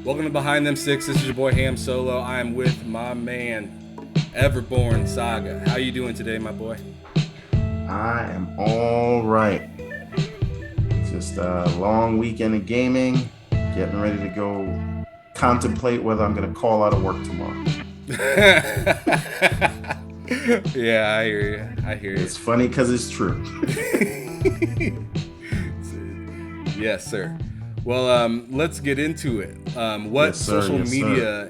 Welcome to Behind Them Six. This is your boy Ham Solo. I'm with my man, Everborn Saga. How you doing today, my boy? I am all right. Just a long weekend of gaming, getting ready to go contemplate whether I'm going to call out of work tomorrow. Yeah, I hear you. I hear you. It's funny because it's true. Yes, sir. Well, let's get into it. Yes, What sir. social Yes, sir. media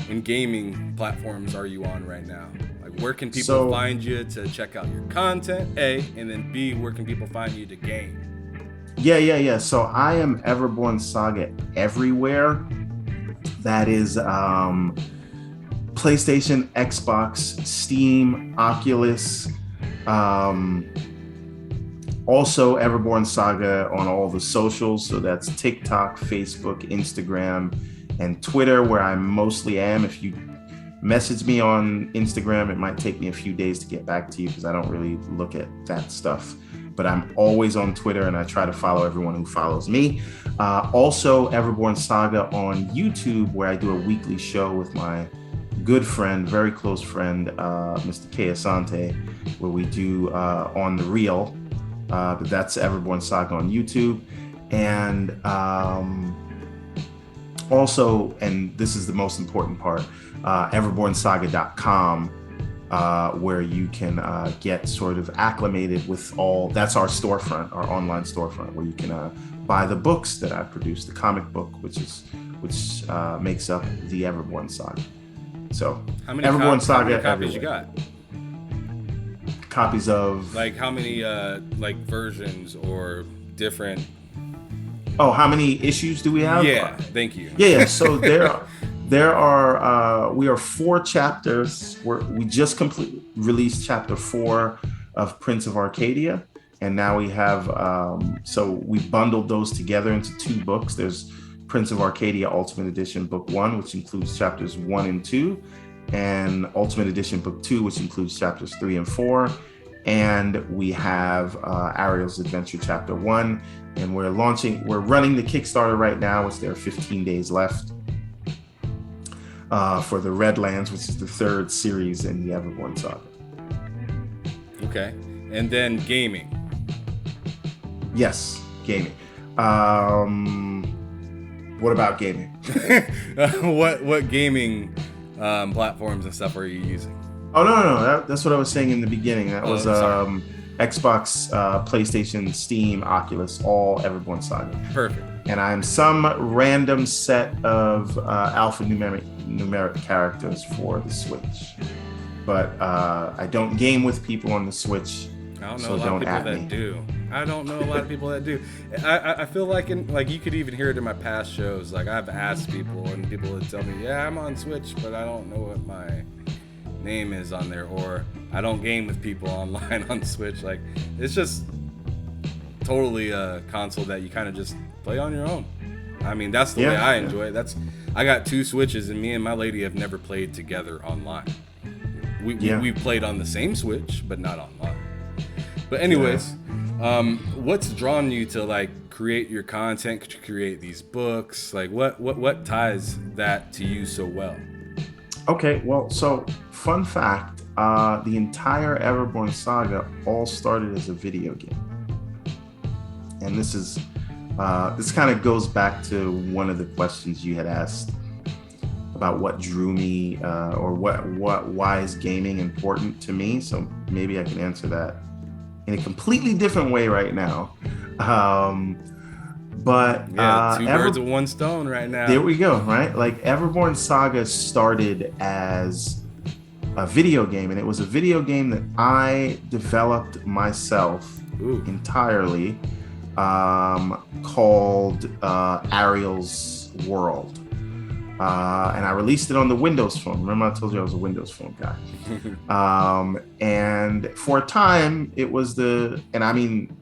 and gaming platforms are you on right now? Like, where can people So, find you to check out your content? A, and then B, where can people find you to game? yeah. So I am Everborn Saga everywhere. That is PlayStation, Xbox, Steam, Oculus. Um, Also, Everborn Saga on all the socials. So that's TikTok, Facebook, Instagram, and Twitter, where I mostly am. If you message me on Instagram, it might take me a few days to get back to you because I don't really look at that stuff. But I'm always on Twitter and I try to follow everyone who follows me. Also, Everborn Saga on YouTube, where I do a weekly show with my good friend, very close friend, Mr. K. Asante, where we do On the Real, but that's Everborn Saga on YouTube. And also, and this is the most important part, everbornsaga.com, where you can get sort of acclimated with all, that's our storefront, our online storefront, where you can buy the books that I've produced, the comic book, which makes up the Everborn Saga. So, Everborn How many Saga copies you everywhere. got? Copies of, Like, how many like versions or different? oh, how many issues do we have? Yeah, thank you. Yeah. So there are we are four chapters. We just released chapter 4 of Prince of Arcadia, and now we have so we bundled those together into two books. There's Prince of Arcadia Ultimate Edition Book 1, which includes chapters 1 and 2, and Ultimate Edition Book 2, which includes chapters 3 and 4. And we have Ariel's Adventure Chapter 1, and we're running the Kickstarter right now, which there are 15 days left for the Redlands, which is the third series in the Everborn Saga. Okay, and then gaming. Yes, gaming. What about gaming? What gaming platforms and stuff are you using? Oh, no. That's what I was saying in the beginning. That was Sorry. Xbox, PlayStation, Steam, Oculus, all Everborn Saga. Perfect. And I'm some random set of alphanumeric characters for the Switch. But I don't game with people on the Switch, I don't know so a lot of don't people at that me. do. I don't know a lot of people that do. I feel like like you could even hear it in my past shows. Like, I've asked people and people would tell me, yeah, I'm on Switch, but I don't know what my name is on there, or I don't game with people online on Switch. Like, it's just totally a console that you kind of just play on your own. I mean, that's the way I Yeah. enjoy it. I got two Switches, and me and my lady have never played together online. Yeah. We played on the same Switch, but not online. But Yeah. anyways, what's drawn you to like create your content, to create these books? Like, what ties that to you so well? Okay, well, so fun fact, the entire Everborn Saga all started as a video game. And this kind of goes back to one of the questions you had asked about what drew me, or why is gaming important to me. So maybe I can answer that in a completely different way right now. Um, but Yeah, two birds Ever with one stone right There now. we go, right? Like Everborn Saga started as a video game, and it was a video game that I developed myself Ooh, entirely, called Ariel's World. And I released it on the Windows Phone. Remember, I told you I was a Windows Phone guy. And for a time, it was and I mean,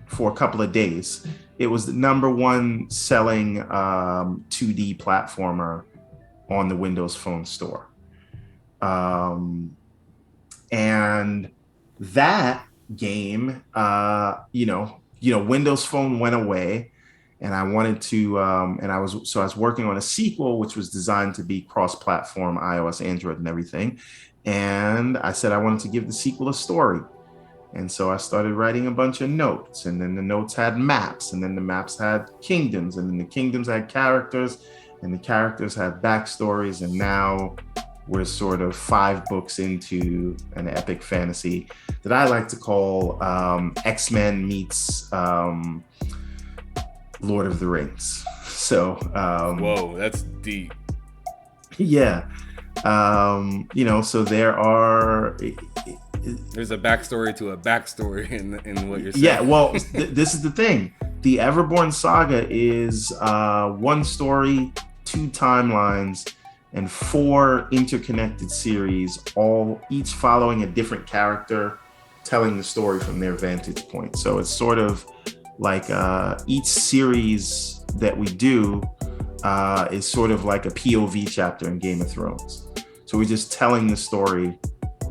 for a couple of days, it was the number one selling 2D platformer on the Windows Phone store. Um, and that game, Windows Phone went away, and I wanted to, and I was working on a sequel which was designed to be cross-platform, iOS, Android, and everything. And I said I wanted to give the sequel a story. And so I started writing a bunch of notes, and then the notes had maps, and then the maps had kingdoms, and then the kingdoms had characters, and the characters had backstories. And now we're sort of 5 books into an epic fantasy that I like to call X-Men meets Lord of the Rings. So, whoa, that's deep. Yeah. So there's a backstory to a backstory in what you're saying. Yeah, well, this is the thing. The Everborn Saga is 1 story, 2 timelines, and 4 interconnected series, each following a different character, telling the story from their vantage point. So it's sort of like each series that we do is sort of like a POV chapter in Game of Thrones. So we're just telling the story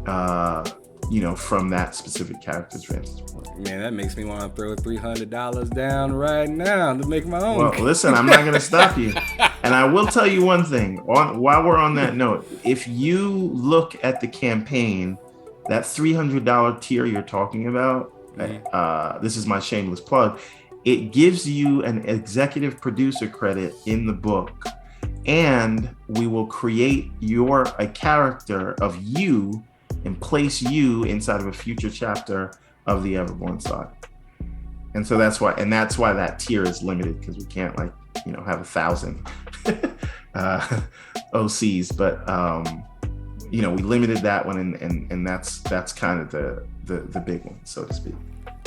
from that specific character's vantage point. Man, that makes me want to throw $300 down right now to make my own. Well, listen, I'm not going to stop you. And I will tell you one thing. While we're on that note, if you look at the campaign, that $300 tier you're talking about, this is my shameless plug, it gives you an executive producer credit in the book. And we will create a character of you and place you inside of a future chapter of the Everborn Saga. And so that's why that tier is limited, because we can't have 1,000 OCs, but we limited that one, and that's kind of the big one, so to speak.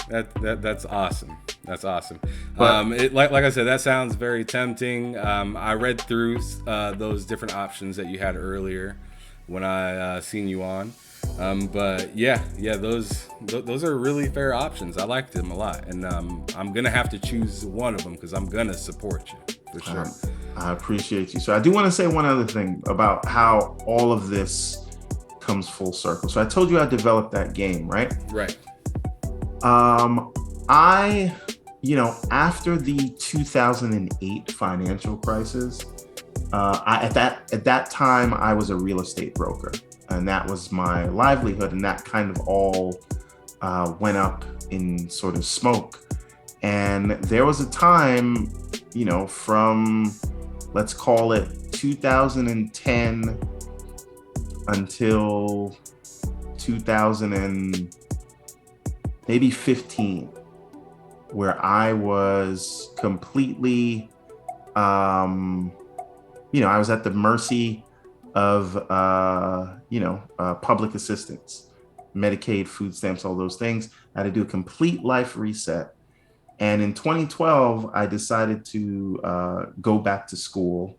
That's awesome. That's awesome. Like I said, that sounds very tempting. I read through those different options that you had earlier when I seen you on. But yeah, those are really fair options. I liked them a lot, and I'm gonna have to choose one of them because I'm gonna support you for sure. I appreciate you. So I do want to say one other thing about how all of this comes full circle. So I told you I developed that game, right? Right. After the 2008 financial crisis, at that time I was a real estate broker, and that was my livelihood, and that kind of all went up in sort of smoke. And there was a time, from, let's call it 2010 until 2015, where I was completely, I was at the mercy of, public assistance, Medicaid, food stamps, all those things. I had to do a complete life reset. And in 2012, I decided to go back to school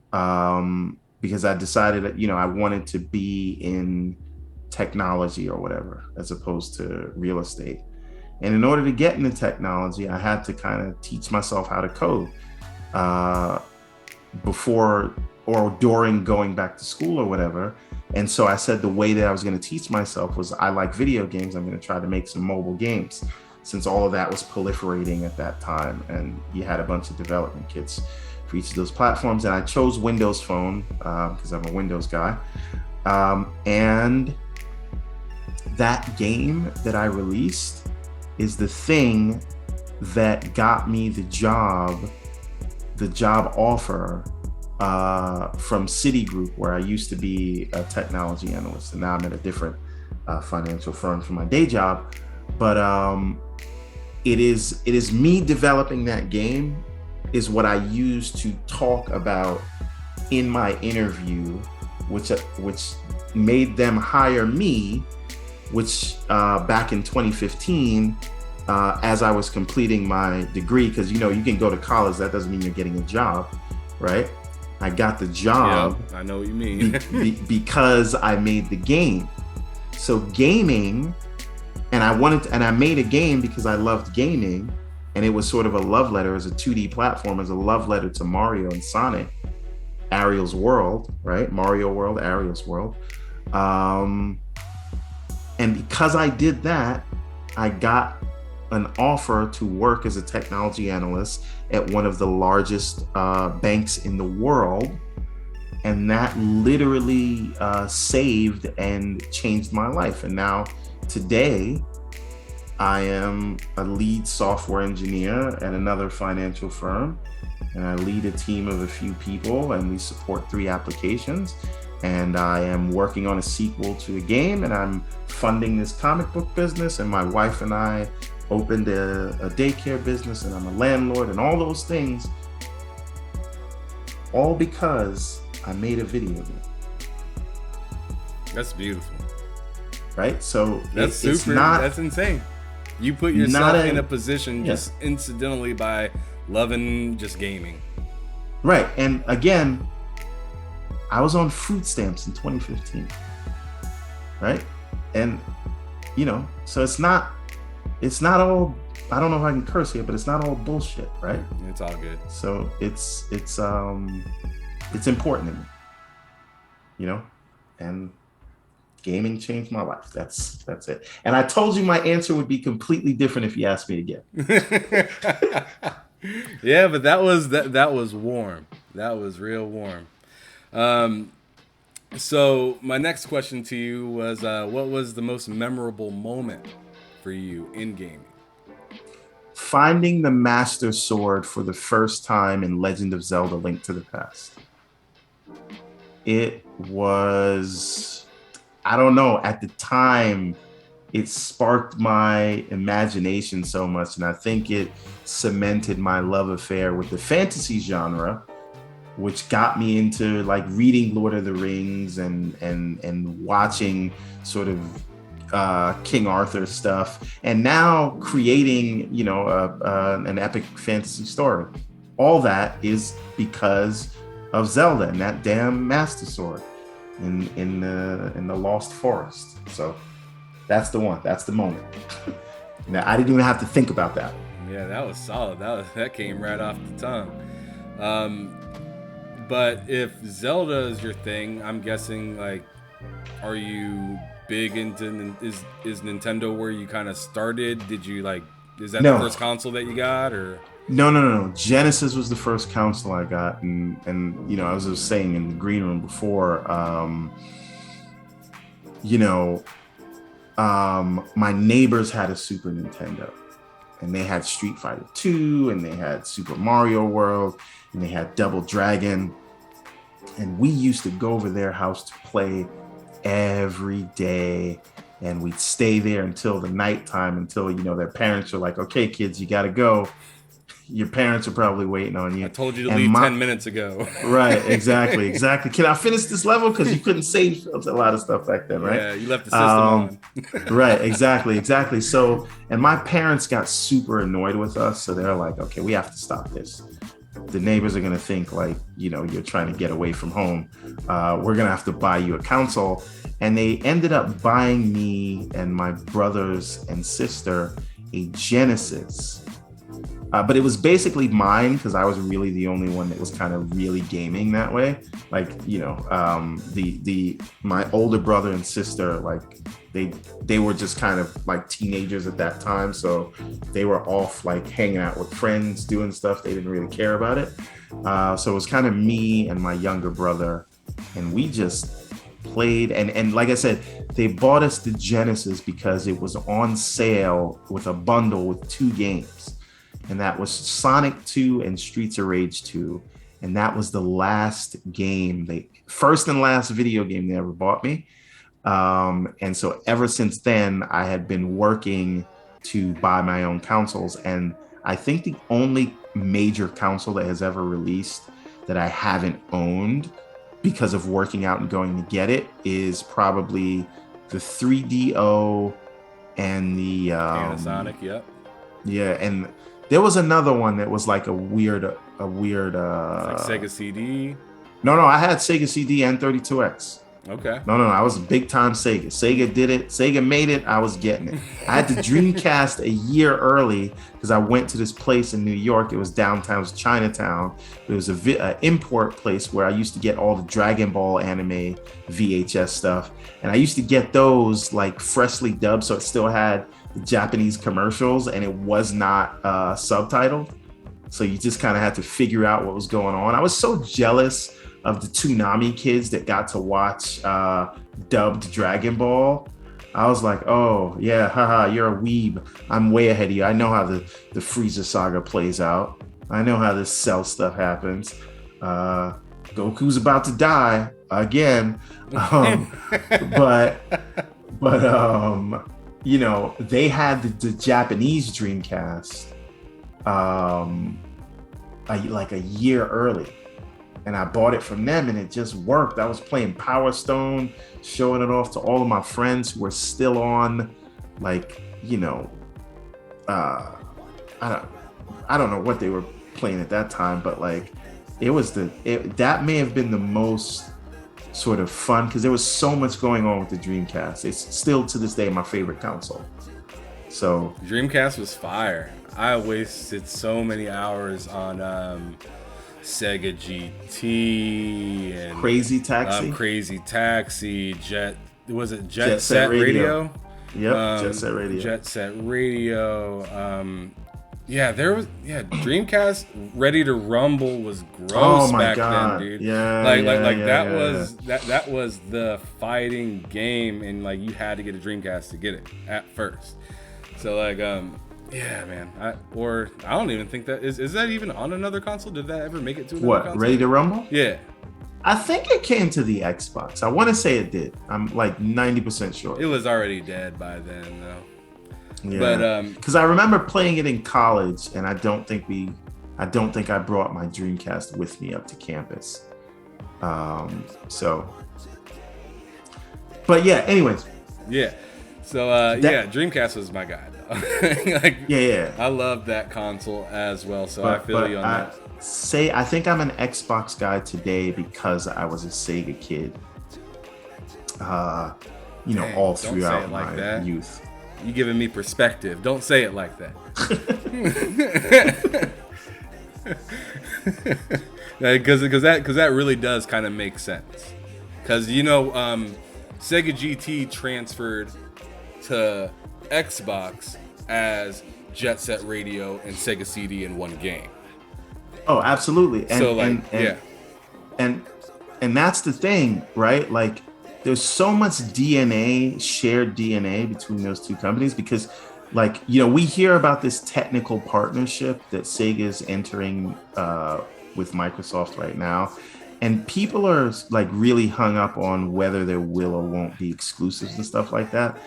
because I decided that, I wanted to be in technology or whatever, as opposed to real estate. And in order to get into technology, I had to kind of teach myself how to code before or during going back to school or whatever. And so I said the way that I was going to teach myself was, I like video games. I'm going to try to make some mobile games, since all of that was proliferating at that time. And you had a bunch of development kits for each of those platforms. And I chose Windows Phone because I'm a Windows guy. And that game that I released is the thing that got me the job offer from Citigroup, where I used to be a technology analyst, and now I'm at a different financial firm for my day job. But it is me developing that game is what I use to talk about in my interview, which made them hire me, which back in 2015, as I was completing my degree, because you can go to college, that doesn't mean you're getting a job, right? I got the job. Yeah, I know what you mean. Because I made the game. So gaming, and I made a game because I loved gaming, and it was sort of a love letter as a 2D platform, as a love letter to Mario and Sonic, Ariel's World, right? Mario World, Ariel's World. And because I did that, I got an offer to work as a technology analyst at one of the largest banks in the world. And that literally saved and changed my life. And now today, I am a lead software engineer at another financial firm. And I lead a team of a few people, and we support 3 applications. And I am working on a sequel to a game, and I'm funding this comic book business. And my wife and I opened a daycare business, and I'm a landlord, and all those things, all because I made a video game. That's beautiful. Right? So that's it's not, that's insane. You put yourself in a position just incidentally by loving just gaming. Right. And again, I was on food stamps in 2015. Right? And so it's not all, I don't know if I can curse here, but it's not all bullshit, right? It's all good. So it's important to me, and gaming changed my life. That's it. And I told you my answer would be completely different if you asked me again. Yeah, but that was warm. That was real warm. So my next question to you was, what was the most memorable moment for you in gaming? Finding the Master Sword for the first time in Legend of Zelda: Link to the Past. It was, I don't know, at the time, it sparked my imagination so much, and I think it cemented my love affair with the fantasy genre, which got me into like reading Lord of the Rings and watching sort of King Arthur stuff, and now creating an epic fantasy story. All that is because of Zelda and that damn Master Sword in the Lost Forest. So that's the one. That's the moment. Now, I didn't even have to think about that. Yeah, that was solid. That came right off the tongue. But if Zelda is your thing, I'm guessing, like, are you big into, is Nintendo where you kind of started? Did you is that the first console that you got, or? No. Genesis was the first console I got, and as I was saying in the green room before, my neighbors had a Super Nintendo, and they had Street Fighter 2, and they had Super Mario World, and they had Double Dragon, and we used to go over their house to play every day, and we'd stay there until the nighttime, until their parents are like, "Okay, kids, you gotta go. Your parents are probably waiting on you." I told you to leave 10 minutes ago. Right, exactly. Can I finish this level? Because you couldn't save a lot of stuff back then, right? Yeah, you left the system on. Right, exactly. So, and my parents got super annoyed with us, so they're like, "Okay, we have to stop this. The neighbors are gonna think like, you're trying to get away from home. We're gonna have to buy you a console." And they ended up buying me and my brothers and sister a Genesis. But it was basically mine because I was really the only one that was kind of really gaming that way. Like, my older brother and sister, like they were just kind of like teenagers at that time. So they were off like hanging out with friends, doing stuff. They didn't really care about it. So it was kind of me and my younger brother, and we just played. And like I said, they bought us the Genesis because it was on sale with a bundle with 2 games. And that was Sonic 2 and Streets of Rage 2. And that was the last game, first and last video game they ever bought me. And so ever since then, I had been working to buy my own consoles. And I think the only major console that has ever released that I haven't owned because of working out and going to get it is probably the 3DO and the Panasonic, yep. Yeah, and there was another one that was like a weird like Sega CD. No, I had Sega CD and 32X. Okay. No, I was a big time Sega. Sega did it. Sega made it. I was getting it. I had the Dreamcast a year early because I went to this place in New York. It was downtown, it was Chinatown. It was a import place where I used to get all the Dragon Ball anime VHS stuff. And I used to get those like freshly dubbed, so it still had Japanese commercials, and it was not subtitled. So you just kind of had to figure out what was going on. I was so jealous of the Toonami kids that got to watch dubbed Dragon Ball. I was like, oh, yeah, haha, you're a weeb. I'm way ahead of you. I know how the Frieza saga plays out. I know how this Cell stuff happens. Goku's about to die again. But you know, they had the Japanese Dreamcast like a year early. And I bought it from them, and it just worked. I was playing Power Stone, showing it off to all of my friends who were still on, like, you know, I don't know what they were playing at that time, but like, that may have been the most sort of fun, because there was so much going on with the Dreamcast. It's still to this day my favorite console. So Dreamcast was fire. I wasted so many hours on Sega GT and Crazy Taxi, Jet Set Radio? Yep, Jet Set Radio. Jet Set Radio. Dreamcast Ready to Rumble was gross back then, dude. That was the fighting game, and like you had to get a Dreamcast to get it at first. So like yeah, man. I don't even think that is that even on another console? Did that ever make it to another console? Ready to Rumble? Yeah. I think it came to the Xbox. I want to say it did. I'm like 90% sure. It was already dead by then, though. Yeah. But because I remember playing it in college, and I don't think I brought my Dreamcast with me up to campus. But yeah. Anyways. Yeah. So Dreamcast was my guy. I love that console as well. So I feel you on that. I think I'm an Xbox guy today because I was a Sega kid. All throughout my youth. You giving me perspective. Don't say it like that. Because that really does kind of make sense. Because Sega GT transferred to Xbox as Jet Set Radio and Sega CD in one game. Oh, absolutely. And that's the thing, right? Like, there's so much shared DNA between those two companies, because like, we hear about this technical partnership that Sega's entering with Microsoft right now. And people are like really hung up on whether there will or won't be exclusives and stuff like that.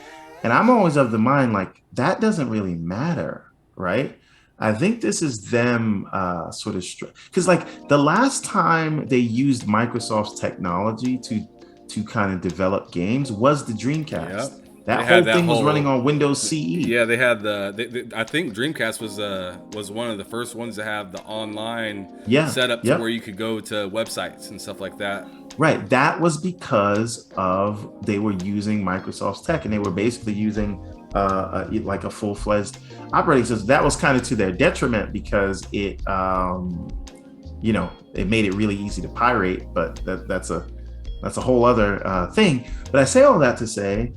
And I'm always of the mind, like, that doesn't really matter, right? I think this is them sort of because like the last time they used Microsoft's technology to kind of develop games was the Dreamcast. Yep. That whole thing was running on Windows CE. Yeah, they had I think Dreamcast was one of the first ones to have the online setup to where you could go to websites and stuff like that. Right. That was because they were using Microsoft's tech, and they were basically using like a full-fledged operating system. That was kind of to their detriment, because it it made it really easy to pirate, but that's a whole other thing. But I say all that to say,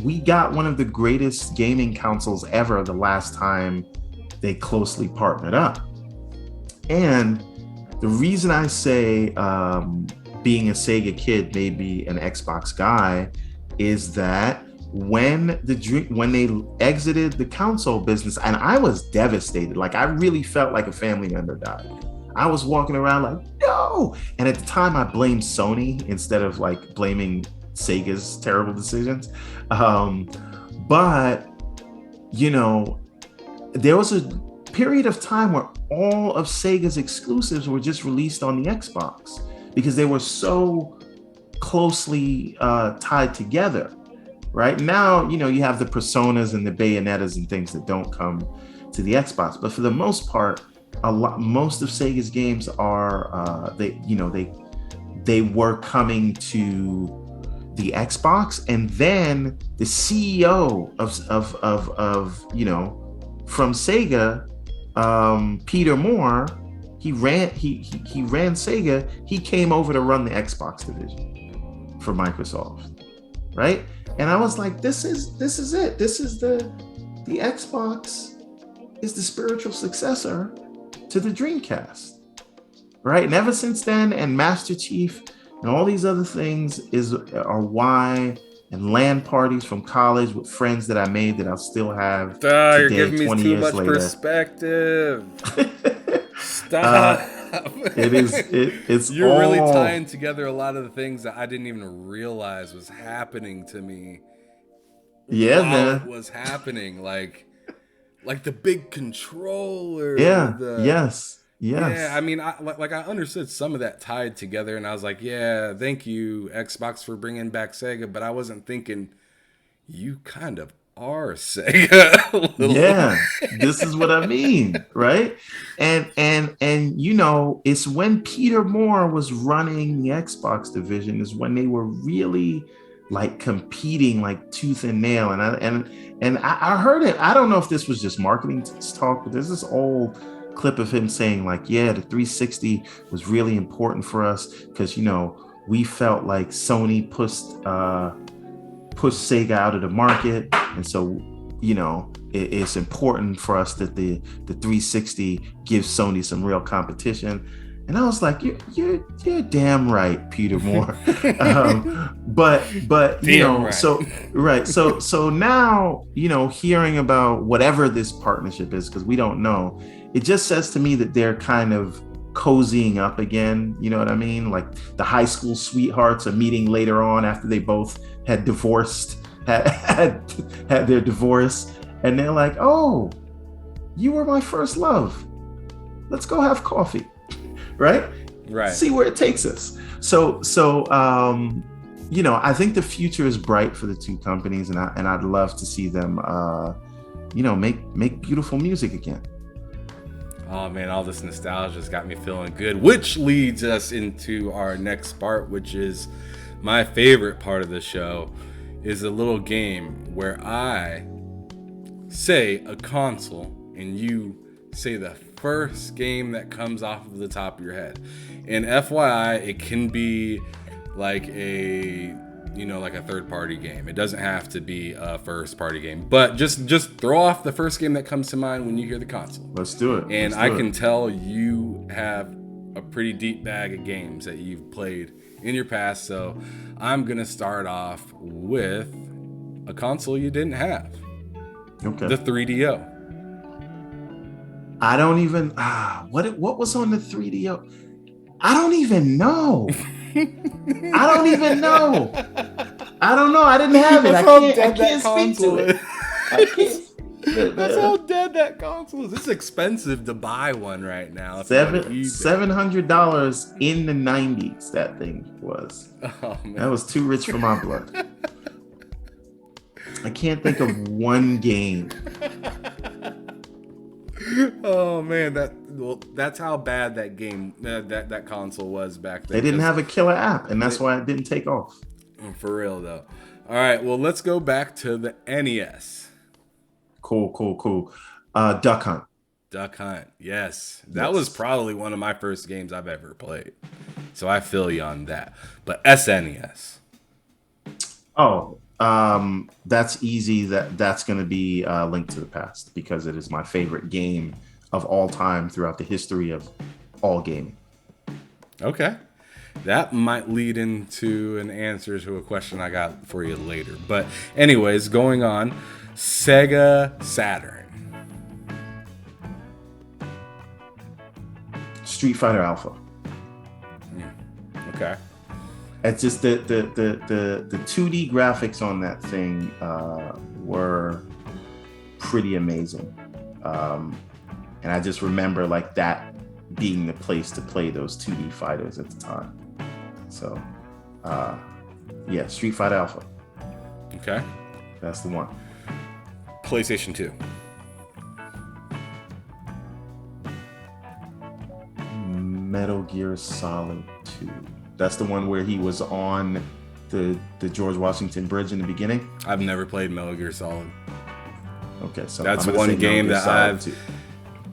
we got one of the greatest gaming consoles ever the last time they closely partnered up. And the reason I say being a Sega kid, maybe an Xbox guy, is that when they exited the console business, and I was devastated. Like, I really felt like a family member died. I was walking around like, no. And at the time, I blamed Sony instead of like blaming Sega's terrible decisions. But there was a period of time where all of Sega's exclusives were just released on the Xbox, because they were so closely tied together. Right now, you have the Personas and the Bayonettas and things that don't come to the Xbox, but for the most part, most of Sega's games are they were coming to the Xbox. And then the CEO from Sega, Peter Moore, he ran Sega. He came over to run the Xbox division for Microsoft, right? And I was like, this is it. This is the Xbox is the spiritual successor to the Dreamcast, right? And ever since then, and Master Chief and all these other things are why, and LAN parties from college with friends that I made that I'll still have You're today, giving me 20 too years much later. perspective. Stop. It's You're all really tying together a lot of the things that I didn't even realize was happening to me yeah, while it man. was happening. Like the big controller, Yeah, yes, yeah, I yes. mean, I understood some of that tied together, and I was like, yeah, thank you, Xbox, for bringing back Sega, but I wasn't thinking you kind of are Sega a little. Yeah, this is what I mean, right? And it's when Peter Moore was running the Xbox division is when they were really like competing like tooth and nail. And I heard it. I don't know if this was just marketing talk, but there's this old clip of him saying like, yeah, the 360 was really important for us because we felt like Sony pushed Sega out of the market, and so it's important for us that the 360 gives Sony some real competition. And I was like, you're damn right, Peter Moore. But Damn right. so right, so now hearing about whatever this partnership is, because we don't know, it just says to me that they're kind of cozying up again. You know what I mean? Like the high school sweethearts are meeting later on after they both had divorced, had their divorce, and they're like, "Oh, you were my first love. Let's go have coffee." Right? Right. See where it takes us. So I think the future is bright for the two companies, and I'd love to see them make beautiful music again. Oh man, all this nostalgia's got me feeling good, which leads us into our next part, which is my favorite part of the show, is a little game where I say a console and you say the first game that comes off of the top of your head. And FYI, it can be like a third-party game. It doesn't have to be a first-party game, but just throw off the first game that comes to mind when you hear the console. Let's do it. And I can tell you have a pretty deep bag of games that you've played in your past, so I'm gonna start off with a console you didn't have. Okay. The 3DO. I don't even what was on the 3DO? I don't even know. I don't even know. I don't know. I didn't have it. I can't speak to it. I can't. That's how dead that console is. It's expensive to buy one right now. $700 in the 90s. That thing was. Oh, man. That was too rich for my blood. I can't think of one game. Oh man, that's how bad that game that console was back then. They didn't have a killer app, and that's why it didn't take off. For real though. All right, well let's go back to the NES. Cool. Duck Hunt. Duck Hunt, yes. That was probably one of my first games I've ever played. So I feel you on that. But SNES. Oh, that's easy. That's going to be Link to the Past, because it is my favorite game of all time throughout the history of all gaming. Okay. That might lead into an answer to a question I got for you later. But anyways, going on, Sega Saturn. Street Fighter Alpha. Okay. It's just the 2D graphics on that thing were pretty amazing. And I just remember like that being the place to play those 2D fighters at the time. So, yeah, Street Fighter Alpha. Okay. That's the one. PlayStation 2. Metal Gear Solid 2. That's the one where he was on the George Washington Bridge in the beginning? I've never played Metal Gear Solid. Okay, so that's one game that I've... Too.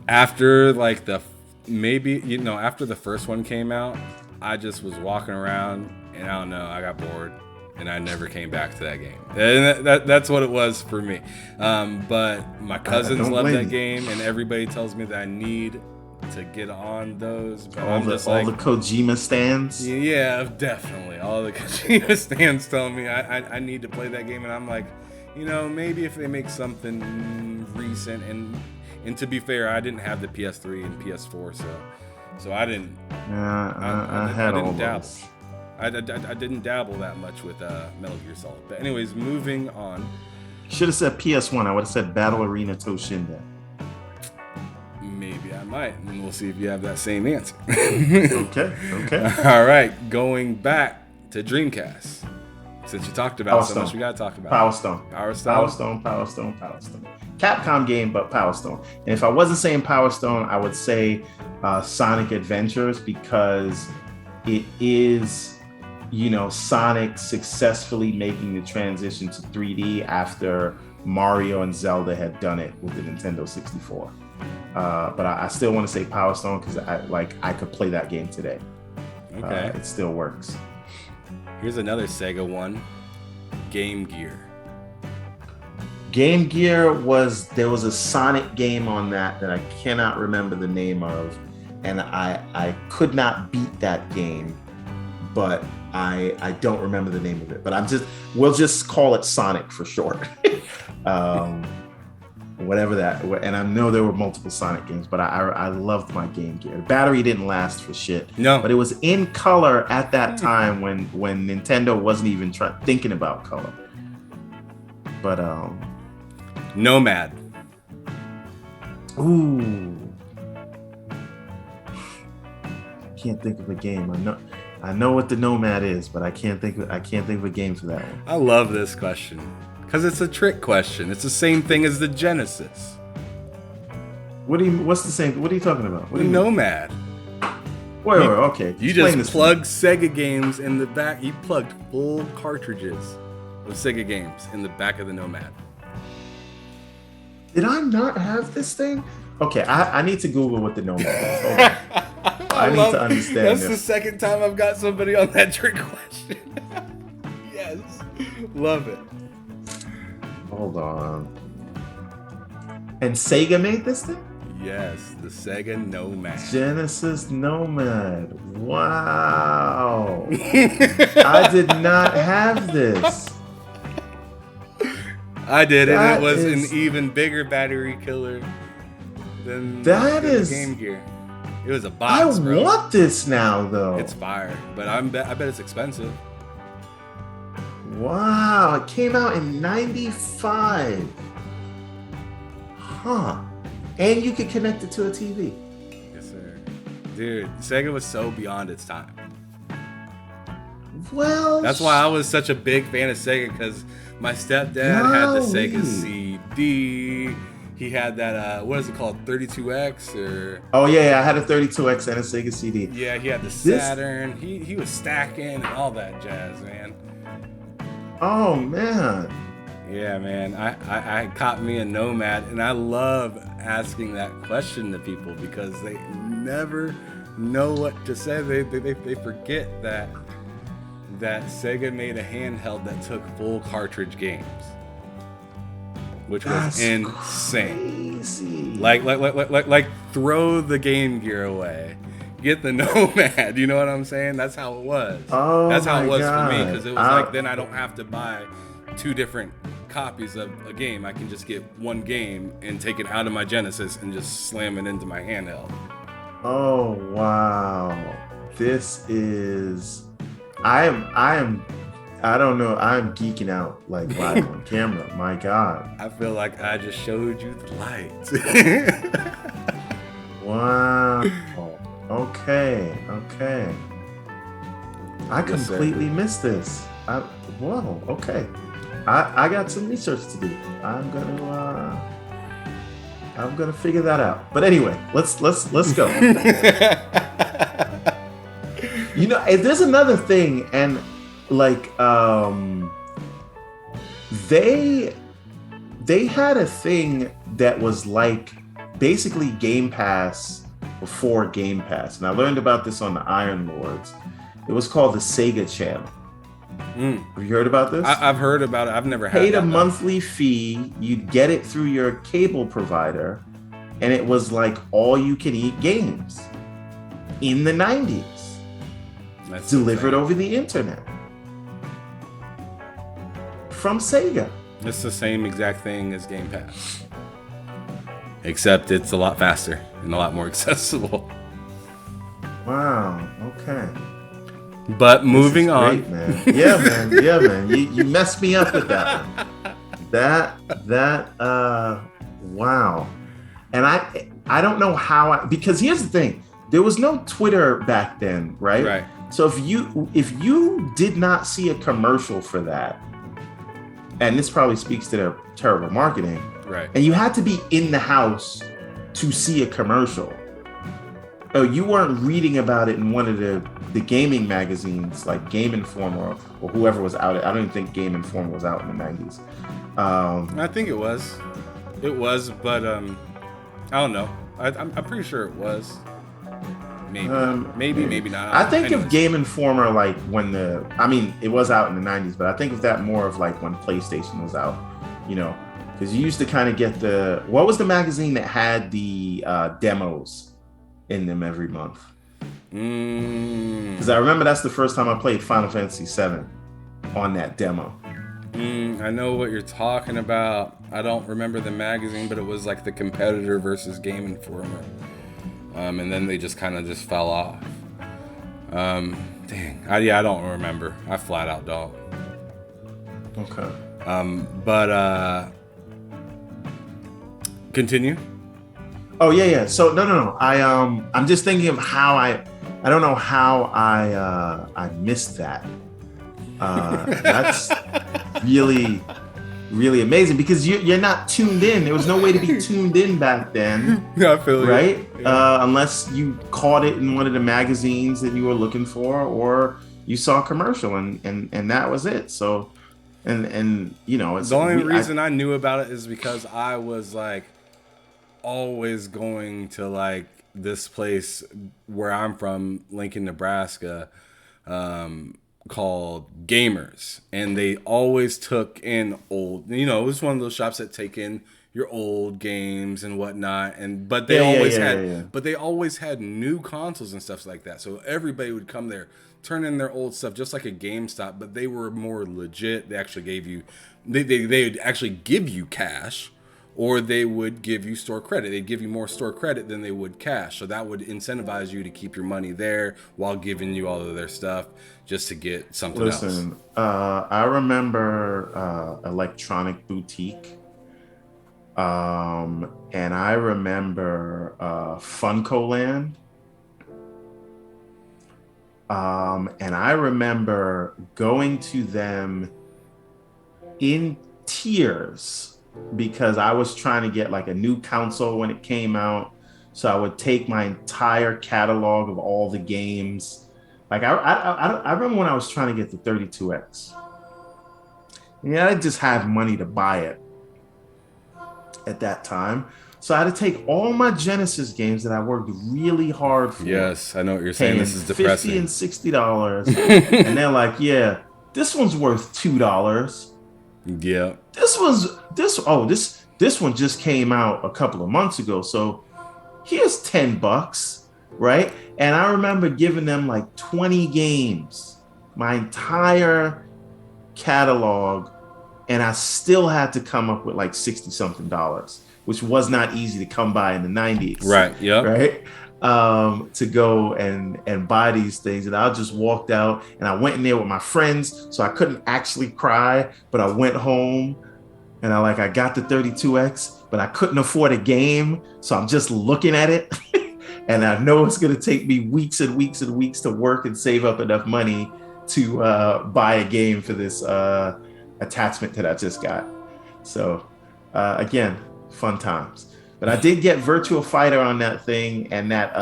After like after the first one came out, I just was walking around and I don't know, I got bored. and I never came back to that game. And that's what it was for me. But my cousins love that game, and everybody tells me that I need to get on those. But all the Kojima stands. Yeah, definitely. All the Kojima stands tell me I need to play that game, and I'm like, maybe if they make something recent. And to be fair, I didn't have the PS3 and PS4, so I didn't. Yeah, I didn't dabble. I didn't dabble that much with Metal Gear Solid. But anyways, moving on. Should have said PS1. I would have said Battle Arena Toshinden. Maybe I might, and we'll see if you have that same answer. Okay. All right, going back to Dreamcast. Since you talked about so much, we gotta talk about Power Stone. Capcom game, but Power Stone. And if I wasn't saying Power Stone, I would say Sonic Adventures, because it is, Sonic successfully making the transition to 3D after Mario and Zelda had done it with the Nintendo 64. But I still want to say Power Stone because I could play that game today. Okay, it still works. Here's another Sega one, Game Gear. Game Gear there was a Sonic game on that I cannot remember the name of, and I could not beat that game, but I don't remember the name of it. But we'll just call it Sonic for short. Whatever that, and I know there were multiple Sonic games, but I loved my Game Gear. The battery didn't last for shit. No, but it was in color at that time when Nintendo wasn't even thinking about color. But Nomad. Ooh, can't think of a game. I know what the Nomad is, but I can't think of a game for that one. I love this question. Because it's a trick question. It's the same thing as the Genesis. What's the same? What are you talking about? The Nomad. Wait, okay. You just plugged Sega games in the back. You plugged full cartridges of Sega games in the back of the Nomad. Did I not have this thing? Okay, I need to Google what the Nomad is. Hold on. I need to understand That's this. the second time I've got somebody on that trick question. Yes. Love it. Hold on. And Sega made this thing? Yes, the Sega Nomad. Genesis Nomad. Wow. I did not have this. I did, and it was an even bigger battery killer than the Game Gear. It was a box, bro. I want this now, though. It's fire, but I bet it's expensive. Wow, it came out in 95. Huh. And you could connect it to a TV. Yes, sir. Dude, Sega was so beyond its time. Well, that's why I was such a big fan of Sega, because my stepdad had the Sega CD. He had that, what is it called, 32X or? Oh yeah, I had a 32X and a Sega CD. Yeah, he had the Saturn. He was stacking and all that jazz, man. Oh man. Yeah, man. I caught me a Nomad, and I love asking that question to people because they never know what to say. They forget that Sega made a handheld that took full cartridge games, which was insane. Crazy. Like throw the Game Gear away. Get the Nomad, you know what I'm saying? That's how it was. Oh, that's how it was God. for me, because it was like then I don't have to buy two different copies of a game. I can just get one game and take it out of my Genesis and just slam it into my handheld. Oh wow, this is I don't know. I'm geeking out like live on camera. My God. I feel like I just showed you the lights. Wow. Okay. I completely missed this. Whoa. Okay. I got some research to do. I'm gonna figure that out. But anyway, let's go. You know, there's another thing, and like they had a thing that was like basically Game Pass before Game Pass, and I learned about this on the Iron Lords. It was called the Sega Channel, Have you heard about this? I've heard about it. I've never had Paid that. a monthly fee. You'd get it through your cable provider, and it was like all you can eat games in the 90s. That's delivered insane. over the internet from Sega. It's the same exact thing as Game Pass, except it's a lot faster and a lot more accessible. Wow. Okay. But moving on. Great, man. Yeah, man. Yeah, man. You messed me up with that one. Wow. And I don't know how because here's the thing. There was no Twitter back then, right? Right. So if you did not see a commercial for that, and this probably speaks to their terrible marketing, Right. and you had to be in the house to see a commercial. Oh, you weren't reading about it in one of the gaming magazines like Game Informer or whoever was out. I don't even think Game Informer was out in the 90s. I think it was. It was, but I don't know. I'm pretty sure it was. Maybe, maybe not. I think Anyways. of Game Informer like when it was out in the 90s, but I think of that more of like when PlayStation was out, because you used to kind of get what was the magazine that had the demos in them every month? Because I remember that's the first time I played Final Fantasy VII on that demo. I know what you're talking about. I don't remember the magazine, but it was like the competitor versus Game Informer. And then they just kind of just fell off. Dang. I don't remember. I flat out don't. Okay. But continue. Oh yeah. So no. I'm just thinking of how I don't know how I missed that. That's really, really amazing because you're not tuned in. There was no way to be tuned in back then. Yeah, I feel right? you. Yeah. Unless you caught it in one of the magazines that you were looking for, or you saw a commercial, and that was it. So, and it's The only reason I knew about it is because I was like always going to like this place where I'm from, Lincoln, Nebraska, called Gamers, and they always took in old. It was one of those shops that take in your old games and whatnot, but they always had new consoles and stuff like that. So everybody would come there, turn in their old stuff, just like a GameStop, but they were more legit. They actually gave you, they would actually give you cash, or they would give you store credit. They'd give you more store credit than they would cash. So that would incentivize you to keep your money there while giving you all of their stuff just to get something else. Listen, I remember Electronic Boutique. And I remember Funko Land. And I remember going to them in tears because I was trying to get like a new console when it came out. So I would take my entire catalog of all the games. Like I remember when I was trying to get the 32X. I didn't just have money to buy it at that time. So I had to take all my Genesis games that I worked really hard for. Yes, I know what you're saying. This is depressing. $50 and $60. And they're like, yeah, this one's worth $2. Yeah. This one just came out a couple of months ago. So here's $10, right? And I remember giving them like 20 games, my entire catalog, and I still had to come up with like $60-something, which was not easy to come by in the 90s. Right. Yeah. Right. To go and buy these things. And I just walked out and I went in there with my friends. So I couldn't actually cry, but I went home and I got the 32X, but I couldn't afford a game. So I'm just looking at it. And I know it's going to take me weeks and weeks and weeks to work and save up enough money to buy a game for this attachment that I just got. So again, fun times. But I did get Virtua Fighter on that thing and that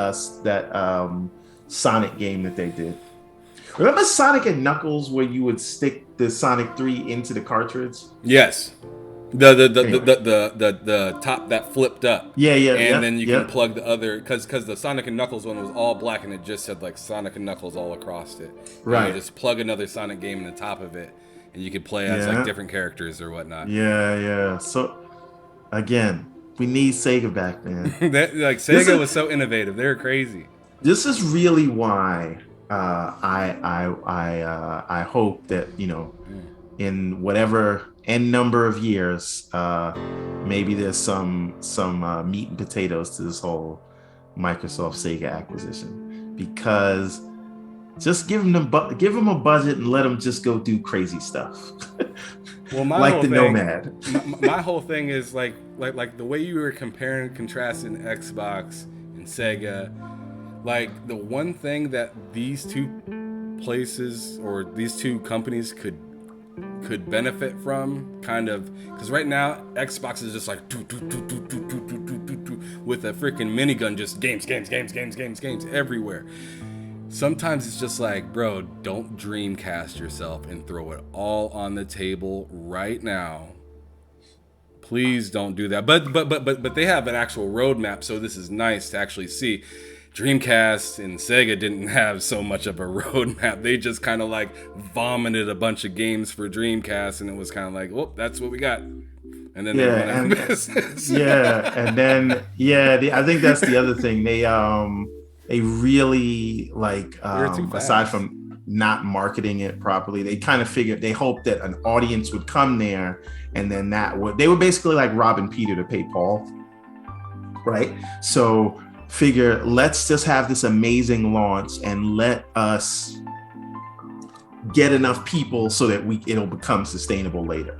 Sonic game that they did. Remember Sonic and Knuckles where you would stick the Sonic 3 into the cartridge? Yes. Anyway. The top that flipped up. Yeah, yeah, And yep, then you can yep. plug the other, because the Sonic and Knuckles one was all black and it just said like Sonic and Knuckles all across it. And you Right. just plug another Sonic game in the top of it, and you could play as like Yeah. different characters or whatnot. Yeah, yeah. So again, we need Sega back, man. That, like This Sega is was so innovative. They were crazy. this is really why I hope that, in whatever n number of years, maybe there's some meat and potatoes to this whole Microsoft Sega acquisition, because just give them a budget and let them just go do crazy stuff. Well, my Like whole the thing, Nomad. my whole thing is like the way you were comparing and contrasting Xbox and Sega. Like the one thing that these two places or these two companies could benefit from, kind of, because right now Xbox is just like with a freaking minigun, just games everywhere. Sometimes it's just like, bro, don't Dreamcast yourself and throw it all on the table right now. Please don't do that. But they have an actual roadmap, so this is nice to actually see. Dreamcast and Sega didn't have so much of a roadmap. They just kind of like vomited a bunch of games for Dreamcast, and it was kind of like, well, that's what we got. And then they Yeah, went out of and business. yeah, and then I think that's the other thing. They really, like, They were too aside fast. from not marketing it properly, they kind of figured, they hoped that an audience would come there, and then they were basically like robbing Peter to pay Paul, right? So figure, let's just have this amazing launch and let us get enough people so that it'll become sustainable later.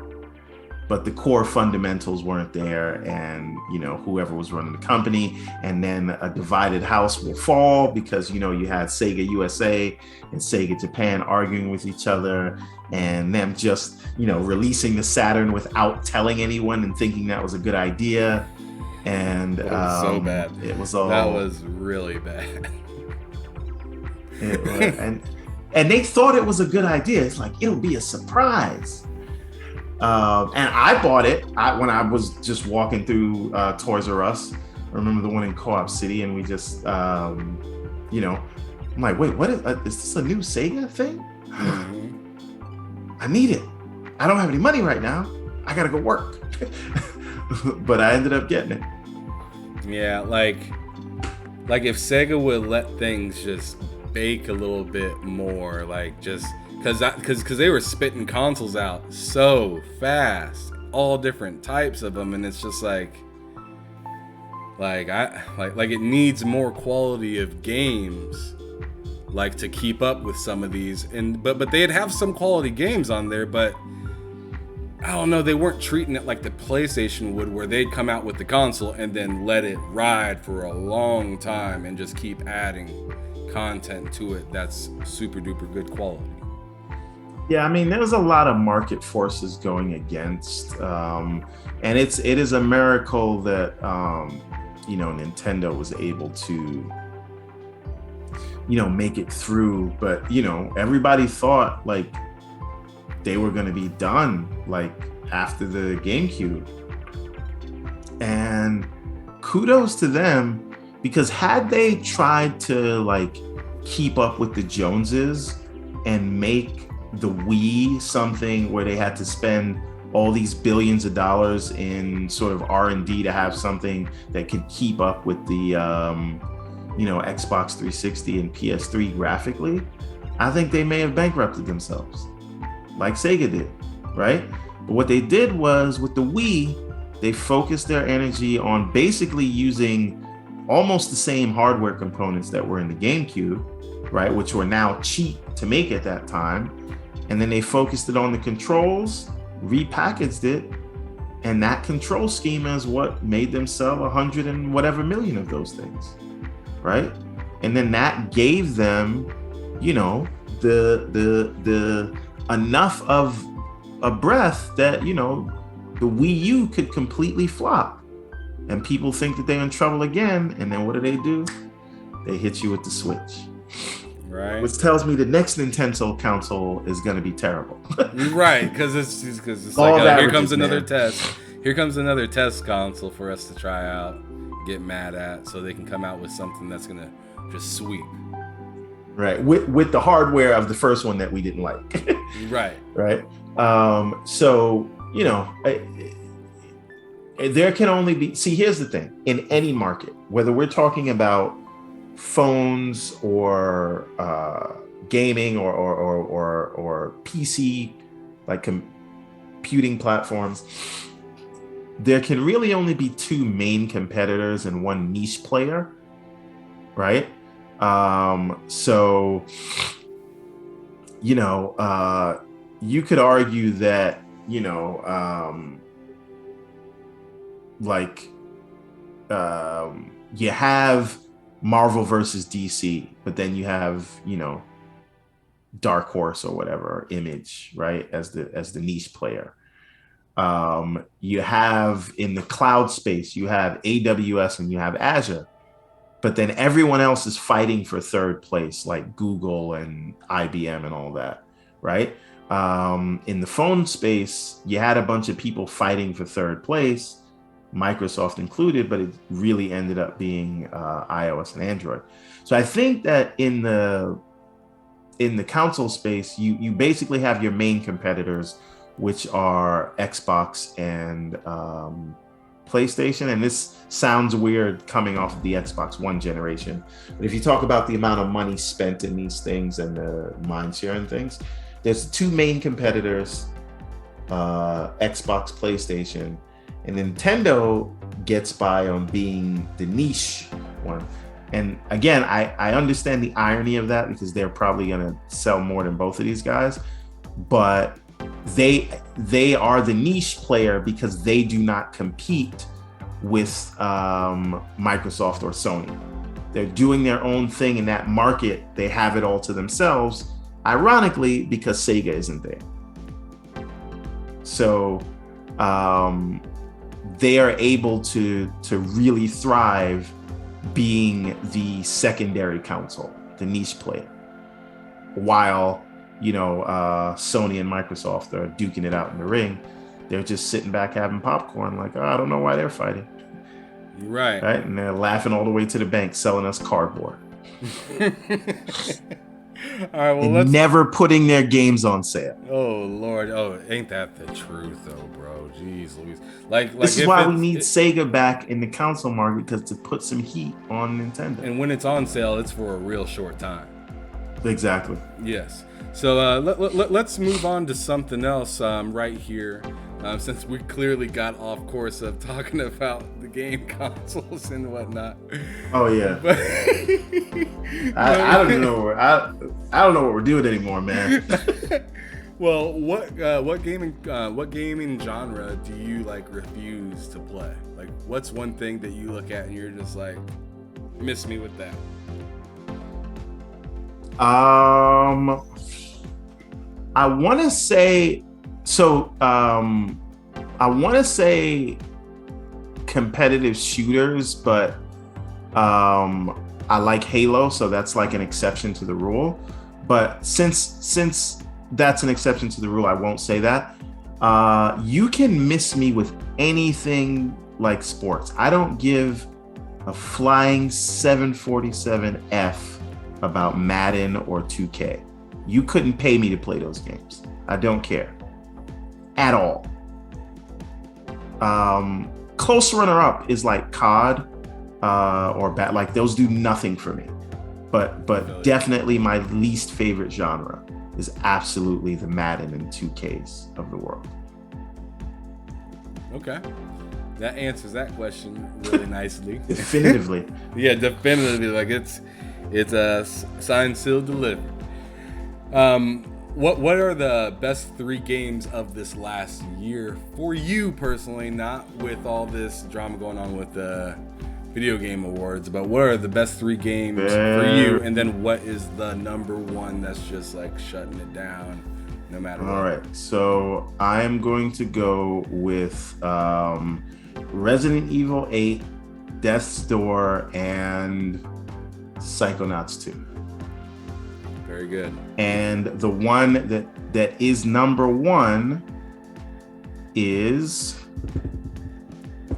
But the core fundamentals weren't there, and whoever was running the company, and then a divided house will fall, because you had Sega USA and Sega Japan arguing with each other, and them just releasing the Saturn without telling anyone and thinking that was a good idea. And It was so bad. It was all, that was really bad. and they thought it was a good idea. It's like, it'll be a surprise. And I bought it when I was just walking through Toys R Us. I remember the one in Co-op City, and we just, I'm like, wait, what is this a new Sega thing? I need it. I don't have any money right now. I gotta go work. But I ended up getting it. Yeah, like if Sega would let things just bake a little bit more, like just because they were spitting consoles out so fast, all different types of them, and it's just like it needs more quality of games, like, to keep up with some of these, and but they'd have some quality games on there, but I don't know, they weren't treating it like the PlayStation would, where they'd come out with the console and then let it ride for a long time and just keep adding content to it that's super duper good quality. Yeah, I mean, there's a lot of market forces going against, and it is a miracle that Nintendo was able to make it through. But everybody thought like they were going to be done like after the GameCube, and kudos to them, because had they tried to like keep up with the Joneses and make the Wii something where they had to spend all these billions of dollars in sort of R&D to have something that could keep up with the Xbox 360 and PS3 graphically, I think they may have bankrupted themselves like Sega did, right? But what they did was, with the Wii, they focused their energy on basically using almost the same hardware components that were in the GameCube, right, which were now cheap to make at that time. And then they focused it on the controls, repackaged it, and that control schema is what made them sell 100 and whatever million of those things, right? And then that gave them, the enough of a breath that the Wii U could completely flop, and people think that they're in trouble again. And then what do? They hit you with the Switch. Right. Which tells me the next Nintendo console is going to be terrible. Right, because it's All like, here averages, comes another man. test. Here comes another test console for us to try out, get mad at, so they can come out with something that's gonna just sweep. Right, with the hardware of the first one that we didn't like. Right. Right. So there can only be. See, here's the thing: in any market, whether we're talking about phones or gaming or PC, like computing platforms, there can really only be two main competitors and one niche player, right? So you could argue that you have Marvel versus DC, but then you have Dark Horse or whatever, or Image, right, as the niche player. You have in the cloud space, you have AWS and you have Azure, but then everyone else is fighting for third place, like Google and IBM and all that, right? In the phone space, you had a bunch of people fighting for third place, Microsoft included, but it really ended up being iOS and Android. So I think that in the console space, you basically have your main competitors, which are Xbox and PlayStation. And this sounds weird coming off of the Xbox One generation, but if you talk about the amount of money spent in these things and the mind share and things, there's two main competitors, Xbox, PlayStation, and Nintendo gets by on being the niche one. And again, I understand the irony of that, because they're probably going to sell more than both of these guys, but they are the niche player because they do not compete with Microsoft or Sony. They're doing their own thing in that market. They have it all to themselves, ironically, because Sega isn't there. So they are able to really thrive being the secondary console, the niche player, while Sony and Microsoft are duking it out in the ring. They're just sitting back having popcorn, like, I don't know why they're fighting. Right. And they're laughing all the way to the bank, selling us cardboard. All right, well, and never putting their games on sale. Oh Lord, ain't that the truth, though, bro? Jeez Louise. Like this is why we need Sega back in the console market, because to put some heat on Nintendo. And when it's on sale, it's for a real short time. Exactly. Yes. So let's move on to something else right here, since we clearly got off course of talking about the game consoles and whatnot. Oh yeah. But I don't know. I don't know what we're doing anymore, man. Well, what gaming genre do you refuse to play? Like, what's one thing that you look at and you're just like, miss me with that? I want to say competitive shooters, but I like Halo, so that's like an exception to the rule. But since that's an exception to the rule, I won't say that. You can miss me with anything like sports. I don't give a flying 747F about Madden or 2K. You couldn't pay me to play those games. I don't care at all. Close runner-up is like COD or like those do nothing for me. But definitely my least favorite genre is absolutely the Madden and 2Ks of the world. Okay. That answers that question really nicely. Definitively. Yeah, definitively. Like it's a signed, sealed, delivered. What are the best 3 games of this last year for you personally? Not with all this drama going on with the video game awards, but what are the best 3 games for you? And then what is the number one that's just like shutting it down, no matter what? All right, so I'm going to go with Resident Evil 8, Death's Door, and Psychonauts 2. Very good. And the one that is number one is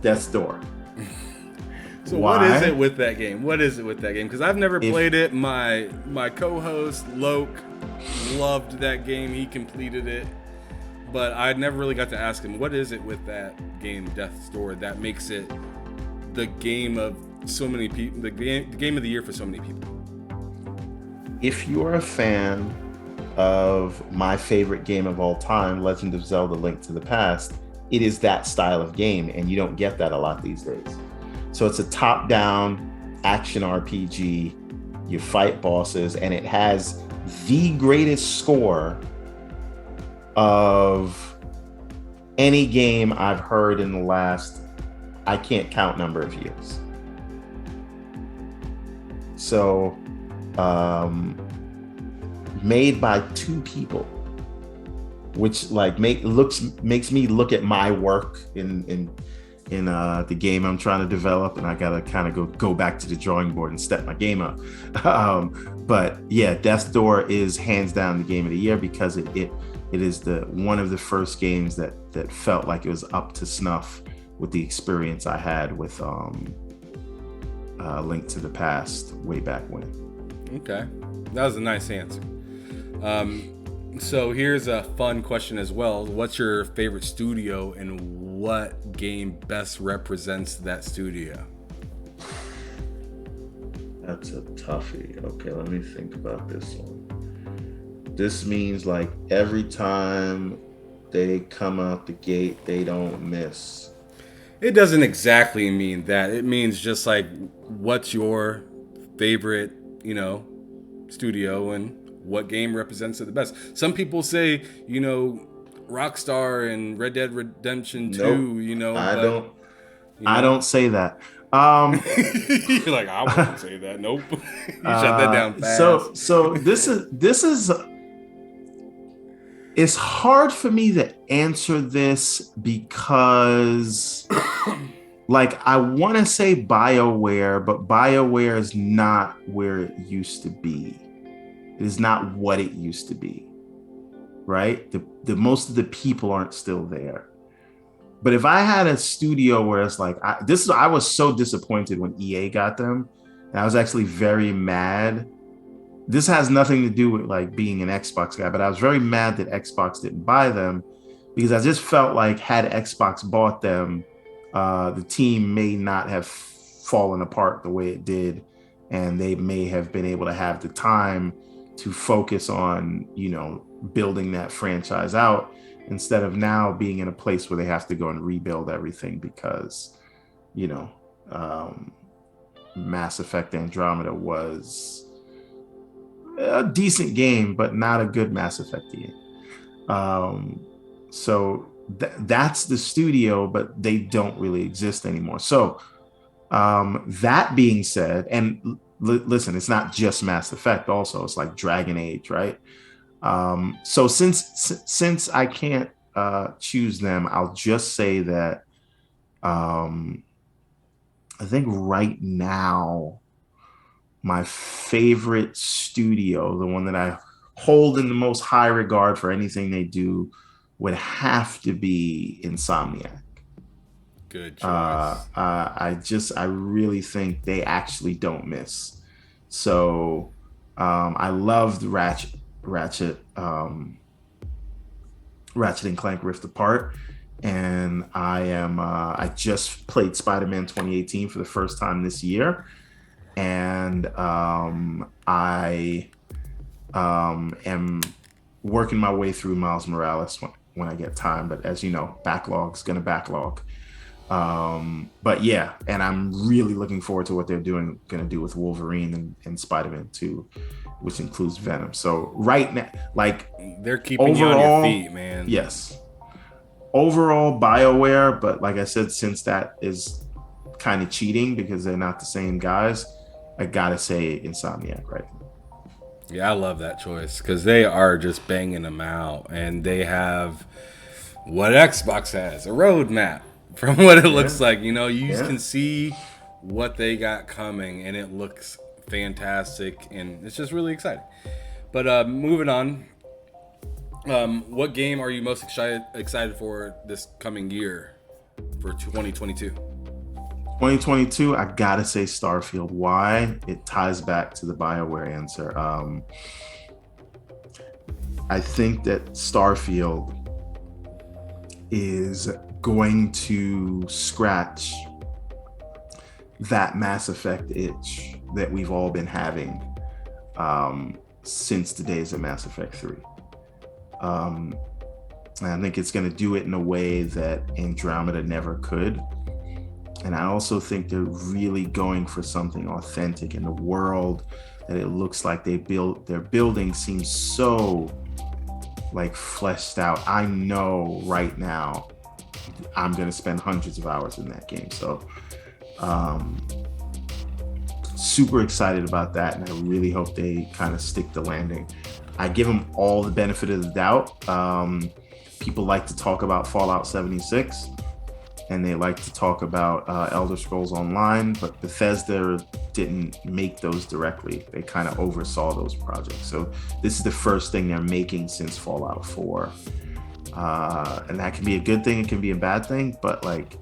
Death's Door. So what is it with that game? Because I've never played it. My co-host Loke loved that game. He completed it, but I never really got to ask him, what is it with that game, Death's Door, that makes it the game of so many people, the game of the year for so many people? If you're a fan of my favorite game of all time, Legend of Zelda: Link to the Past, it is that style of game, and you don't get that a lot these days. So it's a top-down action RPG. You fight bosses, and it has the greatest score of any game I've heard in the last, I can't count number of years. So, made by two people, which like makes me look at my work in the game I'm trying to develop, and I gotta kind of go back to the drawing board and step my game up. But yeah, Death's Door is hands down the game of the year because it is one of the first games that felt like it was up to snuff with the experience I had with Link to the Past way back when. Okay, that was a nice answer. So here's a fun question as well. What's your favorite studio, and what game best represents that studio? That's a toughie. Okay, let me think about this one. This means like every time they come out the gate, they don't miss. It doesn't exactly mean that. It means just like, what's your favorite, studio, and what game represents it the best. Some people say, Rockstar and Red Dead Redemption 2, nope. I don't say that. You're like, I wouldn't say that. Nope. You shut that down fast. So this is it's hard for me to answer this because like I want to say BioWare, but BioWare is not where it used to be. It is not what it used to be, right? The most of the people aren't still there. But if I had a studio where it's like, I was so disappointed when EA got them, and I was actually very mad. This has nothing to do with like being an Xbox guy, but I was very mad that Xbox didn't buy them because I just felt like had Xbox bought them, the team may not have fallen apart the way it did, and they may have been able to have the time to focus on, building that franchise out instead of now being in a place where they have to go and rebuild everything because, Mass Effect Andromeda was a decent game, but not a good Mass Effect game. So that's the studio, but they don't really exist anymore. So that being said, and listen, it's not just Mass Effect. Also, it's like Dragon Age, right? So since I can't choose them, I'll just say that I think right now my favorite studio, the one that I hold in the most high regard for anything they do, would have to be Insomniac. Good choice. I really think they actually don't miss. So I loved Ratchet and Clank Rift Apart, and I just played Spider-Man 2018 for the first time this year, and I am working my way through Miles Morales when I get time, but as you know, backlog's gonna backlog. But yeah, and I'm really looking forward to what they're gonna do with Wolverine and Spider-Man 2, which includes Venom. So right now, like, they're keeping you on your feet, man. Yes. Overall, BioWare, but like I said, since that is kind of cheating because they're not the same guys, I gotta say Insomniac right now. Yeah, I love that choice because they are just banging them out, and they have what Xbox has, a roadmap from what it looks like. You can see what they got coming, and it looks fantastic, and it's just really exciting. But moving on, what game are you most excited for this coming year for 2022? 2022, I gotta say Starfield. Why? It ties back to the BioWare answer. I think that Starfield is going to scratch that Mass Effect itch that we've all been having since the days of Mass Effect 3. And I think it's going to do it in a way that Andromeda never could. And I also think they're really going for something authentic in the world that it looks like their building seems so like fleshed out. I know right now I'm going to spend hundreds of hours in that game. So super excited about that. And I really hope they kind of stick the landing. I give them all the benefit of the doubt. People like to talk about Fallout 76. And they like to talk about Elder Scrolls Online, but Bethesda didn't make those directly. They kind of oversaw those projects. So this is the first thing they're making since Fallout 4. And that can be a good thing, it can be a bad thing, but like,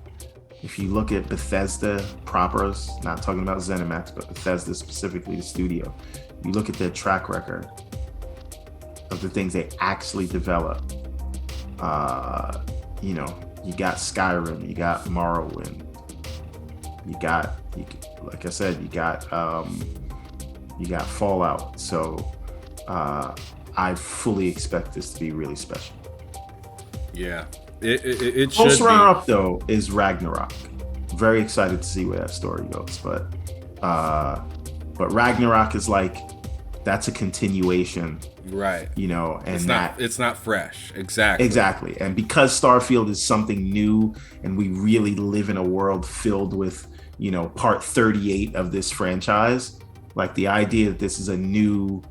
if you look at Bethesda proper, not talking about ZeniMax, but Bethesda specifically, the studio, you look at their track record of the things they actually develop, you got Skyrim, you got Morrowind, like I said, you got Fallout. So I fully expect this to be really special. Yeah, it should. Close runner-up though is Ragnarok. Very excited to see where that story goes, but Ragnarok is like, that's a continuation, right? And it's not fresh. Exactly. And because Starfield is something new, and we really live in a world filled with, part 38 of this franchise, like the idea that this is a new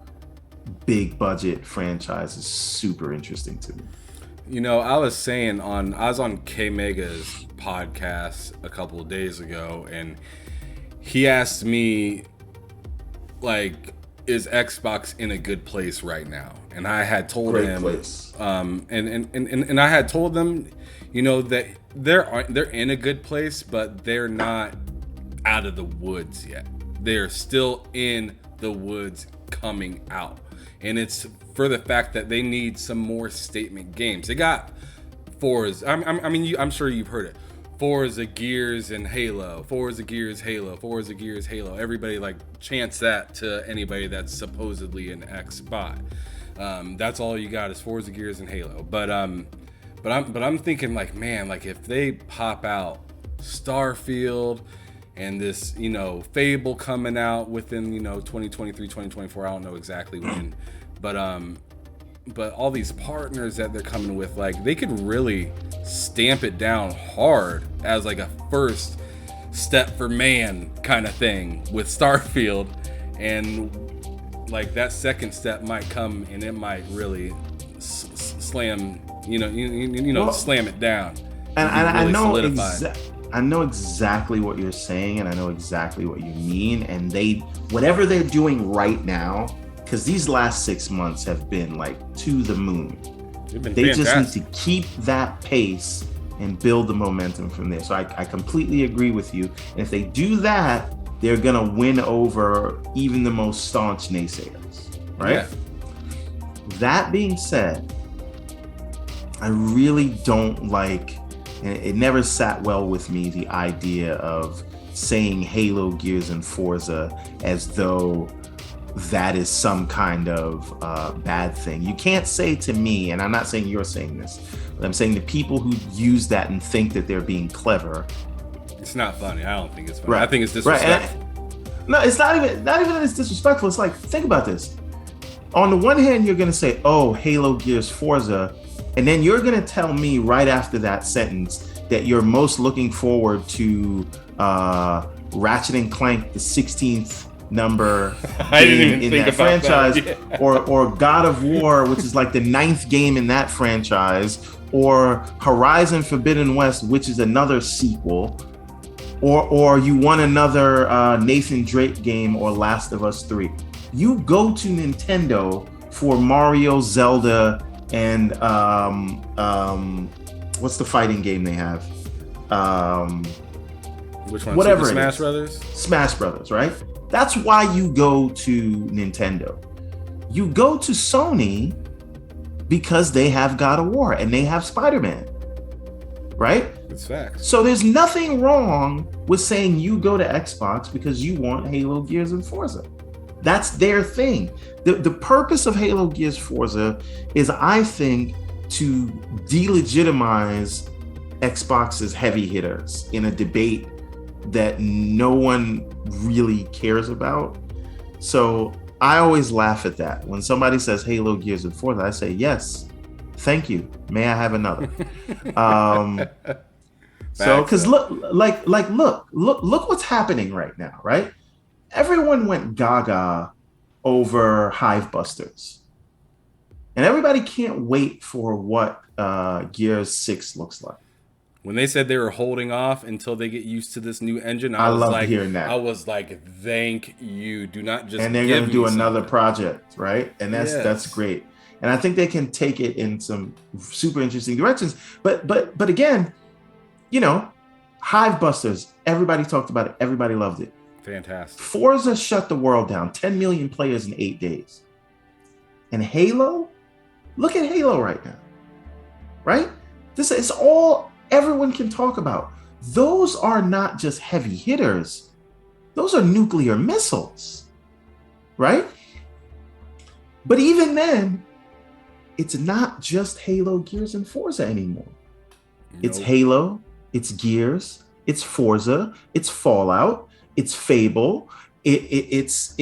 big budget franchise is super interesting to me. I was on K Mega's podcast a couple of days ago, and he asked me, like, is Xbox in a good place right now? And I had told him, and I had told them, that they're in a good place, but they're not out of the woods yet. They're still in the woods coming out, and it's for the fact that they need some more statement games. They got Forza. I'm sure you've heard it. Forza, Gears, and Halo. Forza, Gears, Halo. Forza, Gears, Halo. Everybody like chants that to anybody that's supposedly an Xbot. That's all you got is Forza, Gears, and Halo. But I'm thinking, like, man, like if they pop out Starfield and this, Fable coming out within 2023, 2024. I don't know exactly when, but all these partners that they're coming with, like, they could really stamp it down hard as like a first step for man kind of thing with Starfield, and like that second step might come and it might really slam, slam it down. And I know exactly what you're saying, and I know exactly what you mean. And whatever they're doing right now, because these last 6 months have been like to the moon. They fantastic. Just need to keep that pace and build the momentum from there. So I completely agree with you. And if they do that, they're going to win over even the most staunch naysayers, right? Yeah. That being said, I really don't like, and it never sat well with me, the idea of saying Halo, Gears, and Forza as though that is some kind of bad thing. You can't say to me, and I'm not saying you're saying this, but I'm saying the people who use that and think that they're being clever. It's not funny. I don't think it's funny. Right. I think it's disrespectful. Right. No, it's not even that it's disrespectful. It's like, think about this. On the one hand, you're going to say, oh, Halo, Gears, Forza, and then you're going to tell me right after that sentence that you're most looking forward to Ratchet and Clank, the 16th number game in that franchise, yeah. or God of War, which is like the 9th game in that franchise, or Horizon Forbidden West, which is another sequel, or you want another Nathan Drake game, or Last of Us 3. You go to Nintendo for Mario, Zelda, and what's the fighting game they have? Which one? Whatever. Super Smash Brothers? Smash Brothers, right? That's why you go to Nintendo. You go to Sony because they have God of War and they have Spider-Man, right? It's facts. So there's nothing wrong with saying you go to Xbox because you want Halo, Gears, and Forza. That's their thing. The purpose of Halo, Gears, Forza is, I think, to delegitimize Xbox's heavy hitters in a debate that no one really cares about. So I always laugh at that. When somebody says Halo, Gears, and Forza, I say, yes, thank you. May I have another? So, because look what's happening right now, right? Everyone went gaga over Hive Busters. And everybody can't wait for what Gears 6 looks like. When they said they were holding off until they get used to this new engine, I love hearing that. I was like, thank you. Do not just. And they're going to do another project, right? And that's great. And I think they can take it in some super interesting directions. But again, you know, Hive Busters, everybody talked about it. Everybody loved it. Fantastic. Forza shut the world down. 10 million players in 8 days. And Halo, look at Halo right now, right? This is all everyone can talk about. Those are not just heavy hitters. Those are nuclear missiles, right? But even then, it's not just Halo, Gears, and Forza anymore. Nope. It's Halo, it's Gears, it's Forza, it's Fallout, it's Fable, it's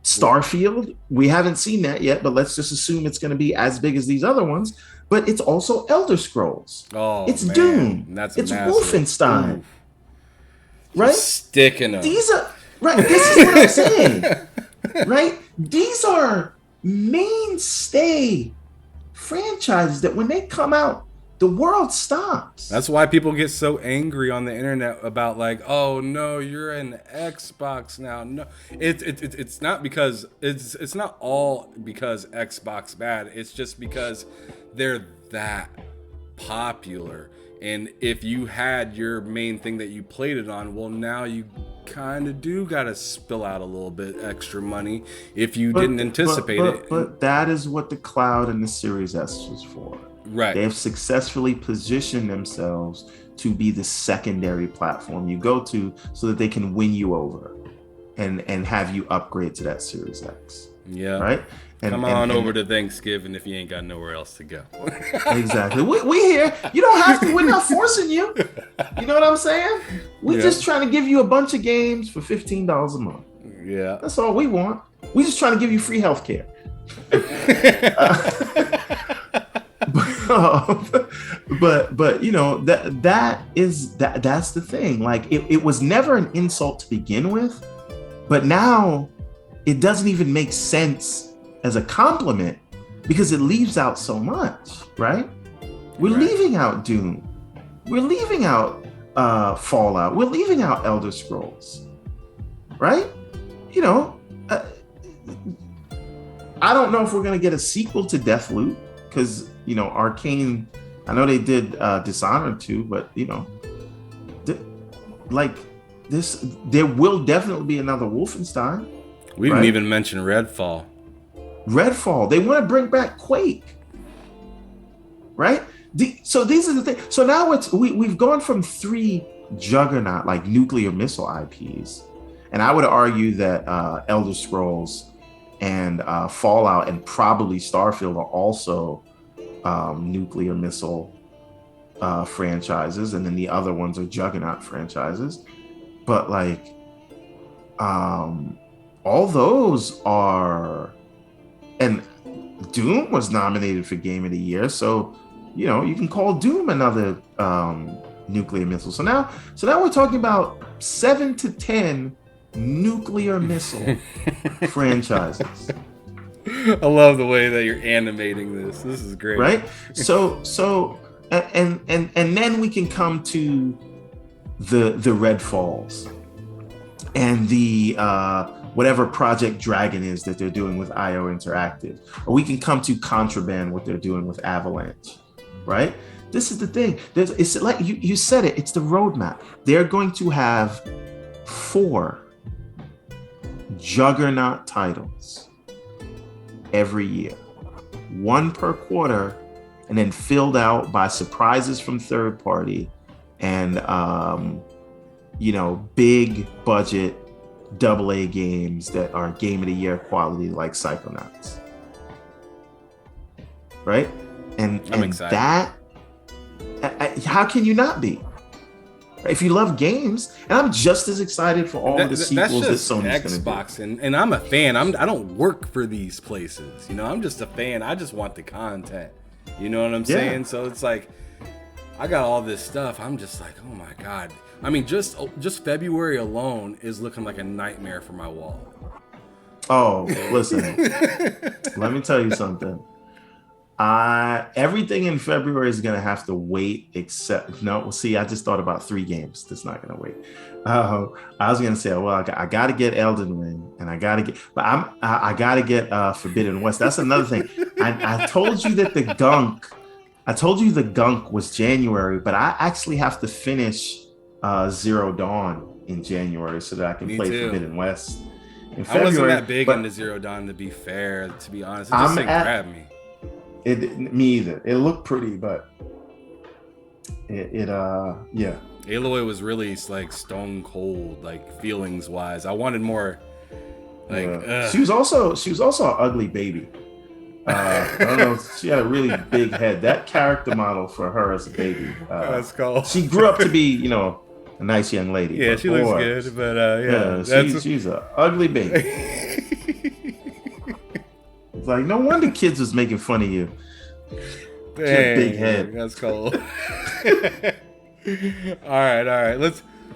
Starfield. We haven't seen that yet, but let's just assume it's going to be as big as these other ones. But it's also Elder Scrolls. Oh, it's man. Doom. It's massive. Wolfenstein. Ooh. Right? Sticking them. These are right. This is what I'm saying. Right? These are mainstay franchises that when they come out, the world stops. That's why people get so angry on the internet about like, oh no, you're an Xbox now. No, it's not because it's not all because Xbox bad. It's just because they're that popular. And if you had your main thing that you played it on, well, now you kind of do got to spill out a little bit extra money if you didn't anticipate it. But that is what the cloud and the Series S was for. Right. They have successfully positioned themselves to be the secondary platform you go to so that they can win you over and have you upgrade to that Series X. Yeah. Right? Come on over to Thanksgiving if you ain't got nowhere else to go. Exactly. We here. You don't have to. We're not forcing you. You know what I'm saying? We're just trying to give you a bunch of games for $15 a month. Yeah. That's all we want. We're just trying to give you free healthcare. But you know that's the thing. Like it was never an insult to begin with, but now it doesn't even make sense as a compliment because it leaves out so much, right? We're leaving out Doom, we're leaving out Fallout, we're leaving out Elder Scrolls, right? You know, I don't know if we're gonna get a sequel to Deathloop because you know Arcane. I know they did Dishonored 2, but you know, there will definitely be another Wolfenstein. We didn't even mention Redfall. They want to bring back Quake, right? So these are the things. So now we've gone from 3 juggernaut like nuclear missile IPs, and I would argue that Elder Scrolls and Fallout and probably Starfield are also nuclear missile franchises, and then the other ones are juggernaut franchises. But like, all those are, and Doom was nominated for Game of the Year, so you know you can call Doom another nuclear missile. So now we're talking about 7 to 10 nuclear missile franchises. I love the way that you're animating this. This is great. Right? So and then we can come to the Redfalls and the whatever Project Dragon is that they're doing with IO Interactive, or we can come to Contraband, what they're doing with Avalanche, right? This is the thing. It's like you said it. It's the roadmap. They're going to have 4 juggernaut titles every year, 1 per quarter, and then filled out by surprises from third party and big budget AA games that are game of the year quality, like Psychonauts, right? And that, how can you not be? If you love games, and I'm just as excited for all of the sequels that Sony's going to do. Xbox, and I'm a fan. I don't work for these places. I'm just a fan. I just want the content. You know what I'm saying? So it's like, I got all this stuff. I'm just like, oh my God. I mean, just February alone is looking like a nightmare for my wallet. Oh, listen. Let me tell you something. Everything in February is gonna have to wait, except I just thought about 3 games that's not gonna wait. I was gonna say, well, I gotta get Elden Ring, and I gotta get Forbidden West. That's another thing. I told you that the gunk was January, but I actually have to finish Zero Dawn in January so that I can play Forbidden West in February. I wasn't that big into Zero Dawn, to be fair. To be honest, it just didn't grab me. Me either. It looked pretty, but yeah. Aloy was really like stone cold, like feelings wise. I wanted more. She was also an ugly baby. I don't know. She had a really big head. That character model for her as a baby. That's cool. She grew up to be, a nice young lady. Yeah, she looks good, but she's an ugly baby. It's like, no wonder kids was making fun of you. Big head. That's cool. All right.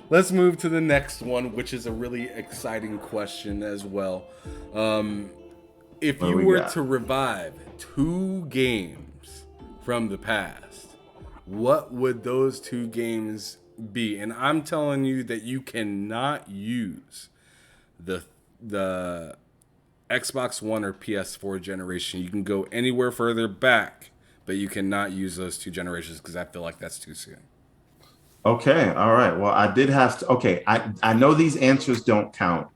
Let's move to the next one, which is a really exciting question as well. If you were to revive 2 games from the past, what would those 2 games be? And I'm telling you that you cannot use the Xbox One or PS4 generation. You can go anywhere further back, but you cannot use those 2 generations because I feel like that's too soon. Okay, all right. Well, I did have to. Okay, I know these answers don't count,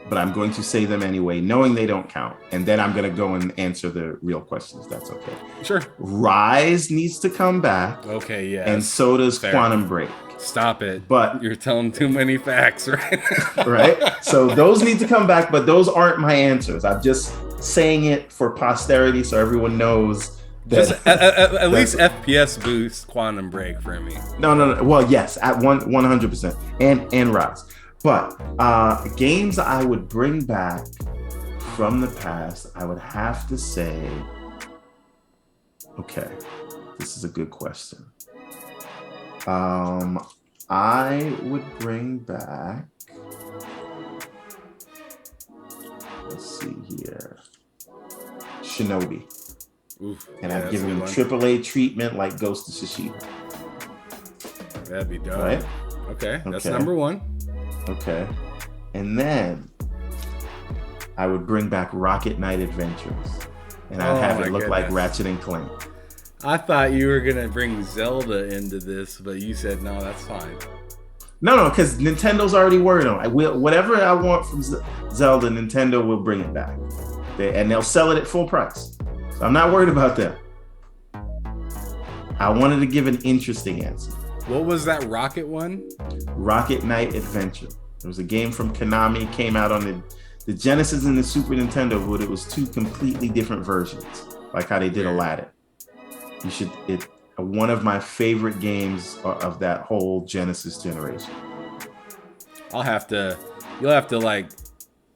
but I'm going to say them anyway, knowing they don't count. And then I'm going to go and answer the real questions. That's okay. Sure. Rise needs to come back. Okay, yeah. And so does Quantum Break. Stop it. But you're telling too many facts, right? Right? So those need to come back, but those aren't my answers. I'm just saying it for posterity so everyone knows that. Just at least FPS boost Quantum Break for me. No. Well, yes, at 100%. And Rise. But games I would bring back from the past, I would have to say, okay, this is a good question. I would bring back, let's see here, Shinobi. Oof, and I'd give him AAA treatment like Ghost of Tsushima. That'd be dope. Right? Okay, that's number 1. Okay. And then I would bring back Rocket Knight Adventures. And I'd have it look like Ratchet and Clank. I thought you were going to bring Zelda into this, but you said, no, that's fine. No, because Nintendo's already worried on it. Whatever I want from Zelda, Nintendo will bring it back. And they'll sell it at full price. So I'm not worried about that. I wanted to give an interesting answer. What was that Rocket one? Rocket Knight Adventure. It was a game from Konami. Came out on the Genesis and the Super Nintendo, but it was 2 completely different versions, like how they did Aladdin. One of my favorite games of that whole Genesis generation. You'll have to like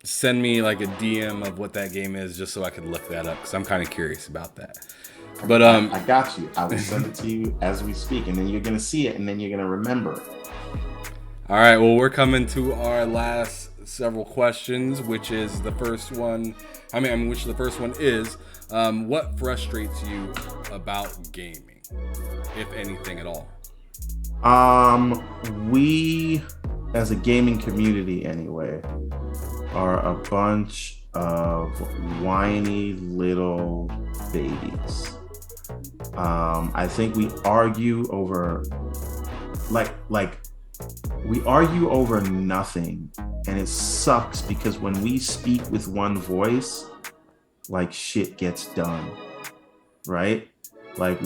send me like a DM of what that game is just so I could look that up because I'm kind of curious about that. But I got you. I will send it to you as we speak, and then you're gonna see it, and then you're gonna remember it. All right. Well, we're coming to our last several questions, which is the first one. Which the first one is, what frustrates you about gaming, if anything at all? We, as a gaming community, anyway, are a bunch of whiny little babies. I think we argue over like we argue over nothing, and it sucks because when we speak with one voice, like shit gets done, right? Like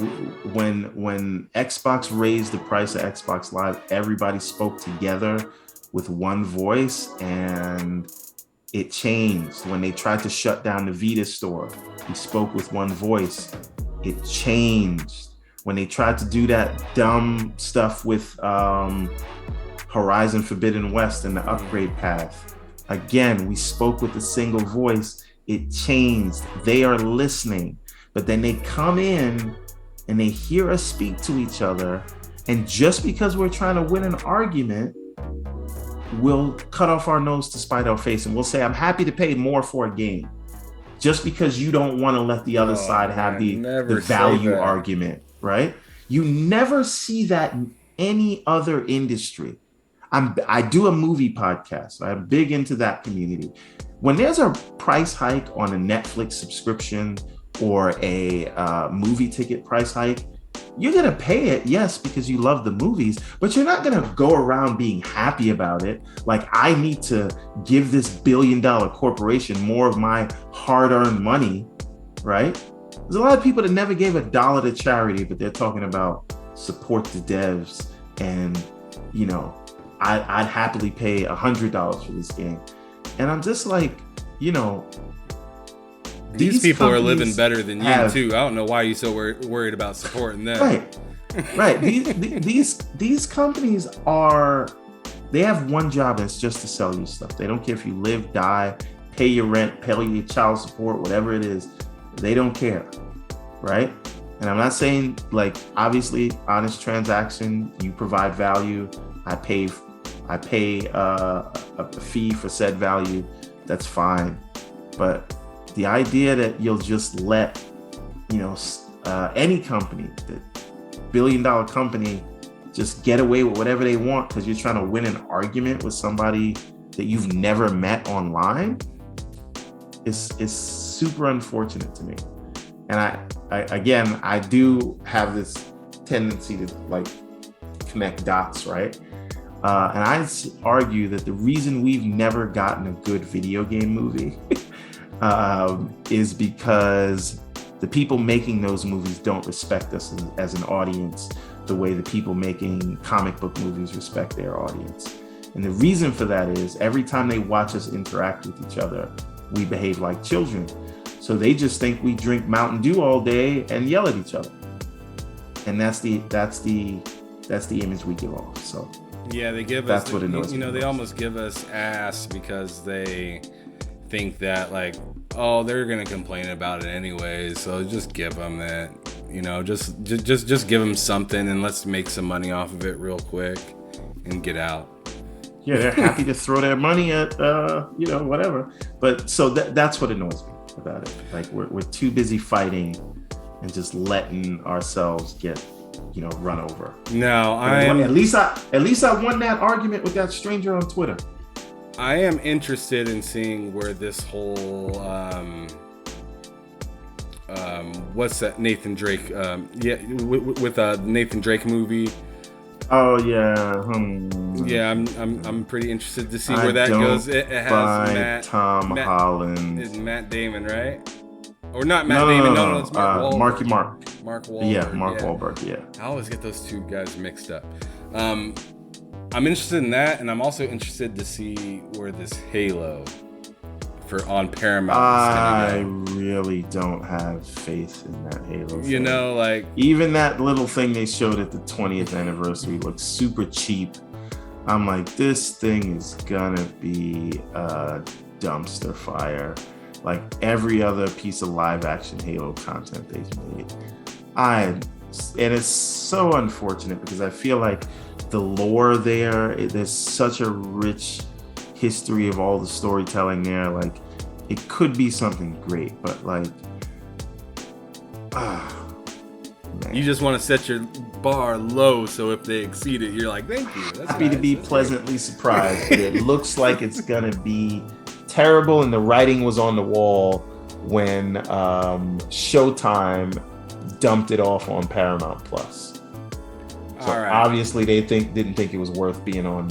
when Xbox raised the price of Xbox Live, everybody spoke together with one voice, and it changed. When they tried to shut down the Vita store, we spoke with one voice. It changed. When they tried to do that dumb stuff with Horizon Forbidden West and the upgrade path, again, we spoke with a single voice. It changed. They are listening. But then they come in and they hear us speak to each other. And just because we're trying to win an argument, we'll cut off our nose to spite our face. And we'll say, I'm happy to pay more for a game. Just because you don't want to let the other side have the value argument, right? You never see that in any other industry. I do a movie podcast. I'm big into that community. When there's a price hike on a Netflix subscription or a movie ticket price hike, you're going to pay it, yes, because you love the movies, but you're not going to go around being happy about it. Like, I need to give this billion-dollar corporation more of my hard-earned money, right? There's a lot of people that never gave $1 to charity, but they're talking about support the devs, and, you know, I'd happily pay $100 for this game. And I'm just like, you know, these people are living better than you too. I don't know why you're so worried about supporting them. Right. These companies they have one job, and it's just to sell you stuff. They don't care if you live, die, pay your rent, pay your child support, whatever it is. They don't care, right? And I'm not saying, like, obviously, honest transaction, you provide value. I pay a fee for said value. That's fine, but the idea that you'll just let, you know, any company, the billion-dollar company, just get away with whatever they want because you're trying to win an argument with somebody that you've never met online is super unfortunate to me. And I do have this tendency to, like, connect dots, right? And I argue that the reason we've never gotten a good video game movie is because the people making those movies don't respect us as an audience the way the people making comic book movies respect their audience. And the reason for that is every time they watch us interact with each other, we behave like children. So they just think we drink Mountain Dew all day and yell at each other. And that's the image we give off. So yeah, they give that's us, what annoys me. They almost give us ass because they think that, like, oh, they're gonna complain about it anyways, so just give them that, just give them something and let's make some money off of it real quick and get out. Yeah, they're happy to throw their money at whatever. But so that's what annoys me about it. Like, we're too busy fighting and just letting ourselves get run over. No, at least I won that argument with that stranger on Twitter. I am interested in seeing where this whole what's that Nathan Drake with Nathan Drake movie. Oh yeah. Yeah, I'm pretty interested to see where that goes. It has Matt Holland. Is Matt Damon, right? Or not Matt Damon? No, it's Mark Wahlberg. Mark Wahlberg. Yeah, Mark Wahlberg. Yeah. I always get those two guys mixed up. I'm interested in that, and I'm also interested to see where this Halo on Paramount is gonna go. I really don't have faith in that Halo thing. Like, even that little thing they showed at the 20th anniversary looks super cheap. I'm like, this thing is gonna be a dumpster fire, like every other piece of live action Halo content they've made. And it's so unfortunate because I feel like the lore there's such a rich history of all the storytelling there. Like, it could be something great, but like, man. You just want to set your bar low, so if they exceed it, you're like, thank you. That's happy to be pleasantly surprised. But it looks like it's gonna be terrible, and the writing was on the wall when Showtime dumped it off on Paramount Plus. So obviously they didn't think it was worth being on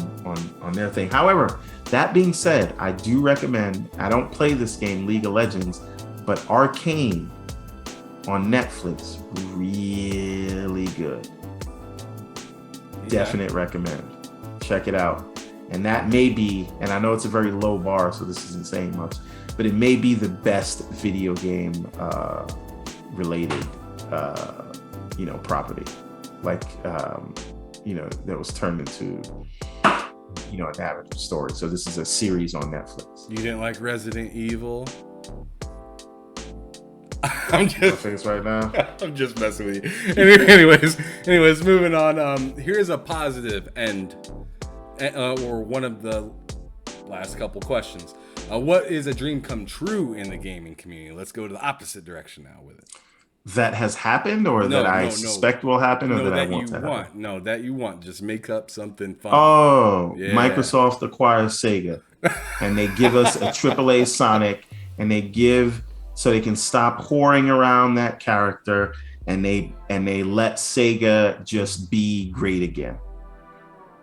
their thing. However, that being said, I do recommend, I don't play this game, League of Legends, but Arcane on Netflix, really good. Definite recommend. Check it out. And that may be, and I know it's a very low bar, so this isn't saying much, but it may be the best video game related property. Like that was turned into a narrative story. So this is a series on Netflix. You didn't like Resident Evil? I'm just face right now. I'm just messing with you. Anyways, moving on. Here's a positive end, or one of the last couple questions. What is a dream come true in the gaming community? Let's go to the opposite direction now with it. That has happened, or that I suspect will happen, or that I want to happen? No, that you want. Just make up something fun. Oh, yeah. Microsoft acquires Sega, and they give us a AAA Sonic, and they give so they can stop whoring around that character, and they let Sega just be great again,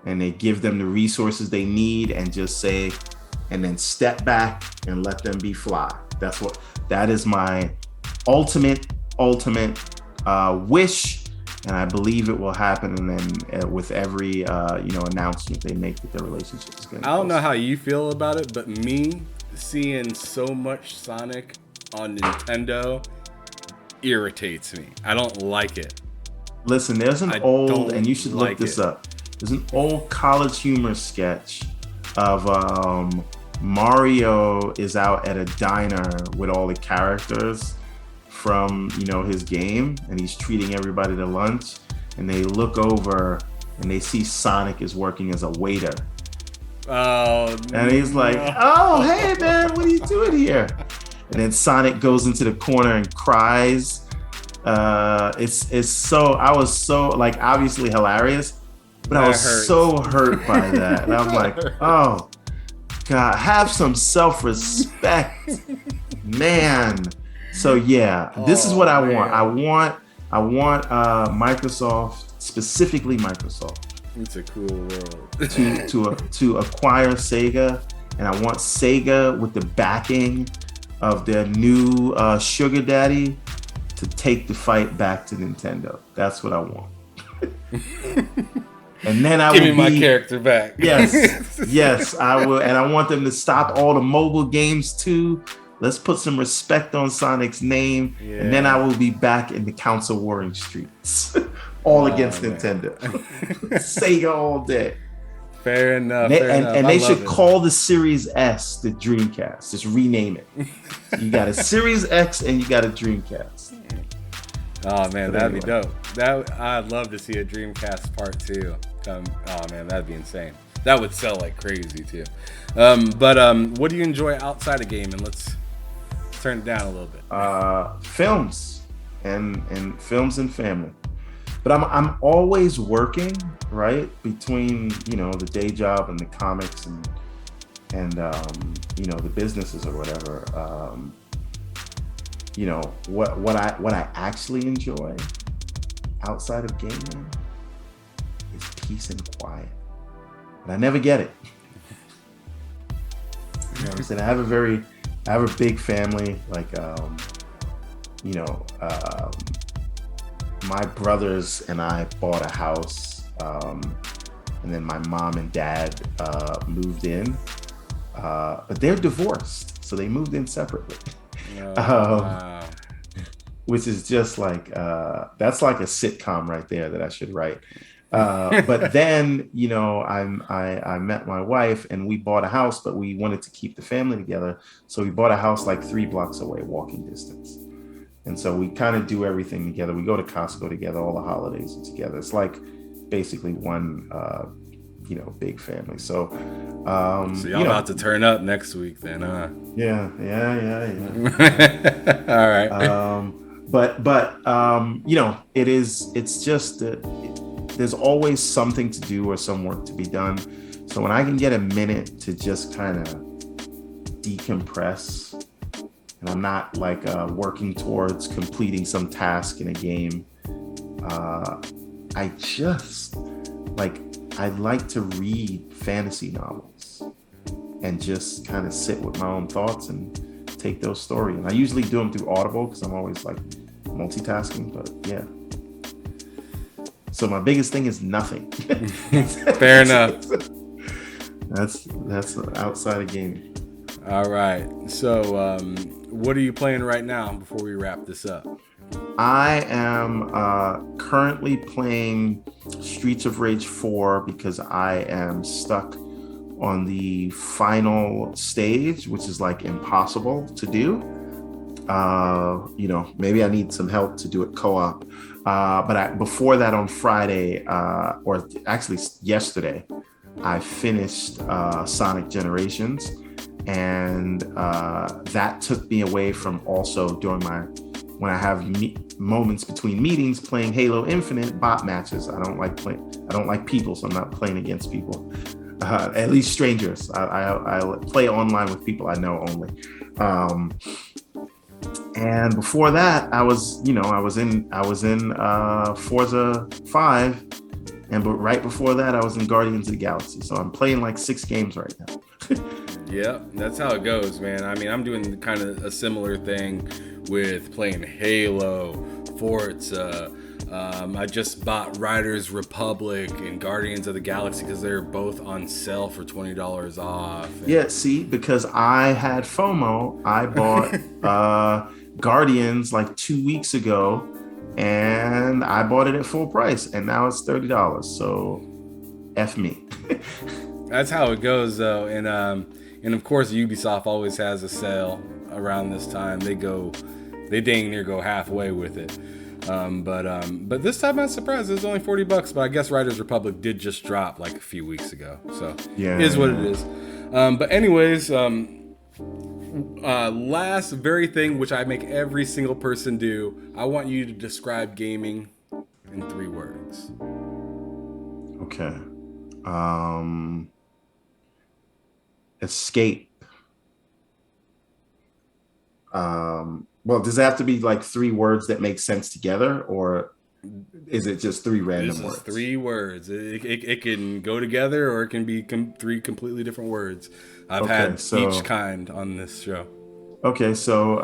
and they give them the resources they need, and just say, and then step back and let them be fly. That is my ultimate wish, and I believe it will happen. And then with every announcement they make that their relationship is going to. I don't know how you feel about it, but me seeing so much Sonic on Nintendo irritates me. I don't like it. Listen, there's an old, and you should look this up. There's an old College Humor sketch of Mario is out at a diner with all the characters from his game, and he's treating everybody to lunch, and they look over and they see Sonic is working as a waiter. Oh, and he's like, "Oh, hey man, what are you doing here?" And then Sonic goes into the corner and cries. It's so, I was so, like, obviously hilarious, but I was so hurt by that. And I'm like, oh God, have some self-respect, man. So yeah, this is what I want. I want Microsoft, specifically Microsoft. It's a cool world. to acquire Sega, and I want Sega with the backing of their new sugar daddy to take the fight back to Nintendo. That's what I want. And then I give me my character back. Yes, I will, and I want them to stop all the mobile games too. Let's put some respect on Sonic's name, and then I will be back in the council warring streets, all against Nintendo. Sega all day. Fair enough. And they should call the Series S the Dreamcast. Just rename it. You got a Series X and you got a Dreamcast. Oh man, that'd be dope. I'd love to see a Dreamcast Part 2 come. Oh man, that'd be insane. That would sell like crazy too. But what do you enjoy outside of gaming? Let's turn it down a little bit. Films and films and family. But I'm always working, right, between the day job and the comics and the businesses or whatever. What I actually enjoy outside of gaming is peace and quiet, but I never get it. You know what I'm saying? I have a big family, like my brothers and I bought a house, and then my mom and dad moved in, but they're divorced, so they moved in separately. Wow. Which is just like that's like a sitcom right there that I should write. But then I met my wife and we bought a house, but we wanted to keep the family together, so we bought a house like 3 blocks away, walking distance. And so we kind of do everything together. We go to Costco together, all the holidays are together. It's like basically one big family. So y'all about to turn up next week then, huh? Yeah. All right. But it's just there's always something to do or some work to be done. So when I can get a minute to just kind of decompress, and I'm not like working towards completing some task in a game. I just I like to read fantasy novels and just kind of sit with my own thoughts and take those stories. And I usually do them through Audible because I'm always like multitasking, but yeah. So my biggest thing is nothing. Fair enough. That's outside of gaming. All right. So what are you playing right now before we wrap this up? I am currently playing Streets of Rage 4 because I am stuck on the final stage, which is like impossible to do. Maybe I need some help to do it co-op. But before that, on Friday, or actually yesterday, I finished Sonic Generations, and that took me away from also during when I have moments between meetings playing Halo Infinite bot matches. I don't like people, so I'm not playing against people. At least strangers. I play online with people I know only. And before that, I was in Forza 5, but right before that, I was in Guardians of the Galaxy. So I'm playing like 6 games right now. Yeah, that's how it goes, man. I mean, I'm doing kind of a similar thing with playing Halo, Forza. I just bought Riders Republic and Guardians of the Galaxy because they're both on sale for $20 off. Yeah, see, because I had FOMO, I bought Guardians like 2 weeks ago, and I bought it at full price, and now it's $30. So, F me. That's how it goes, though, and of course Ubisoft always has a sale around this time. They dang near go halfway with it. But this time I was surprised. It was only $40, but I guess Riders Republic did just drop like a few weeks ago. So yeah, it is what it is. But anyways, last very thing, which I make every single person do, I want you to describe gaming in 3 words. Okay. Escape. Well, does it have to be like 3 words that make sense together, or is it just 3 random words? 3 words. It can go together, or it can be 3 completely different words. I've had each kind on this show. Okay, so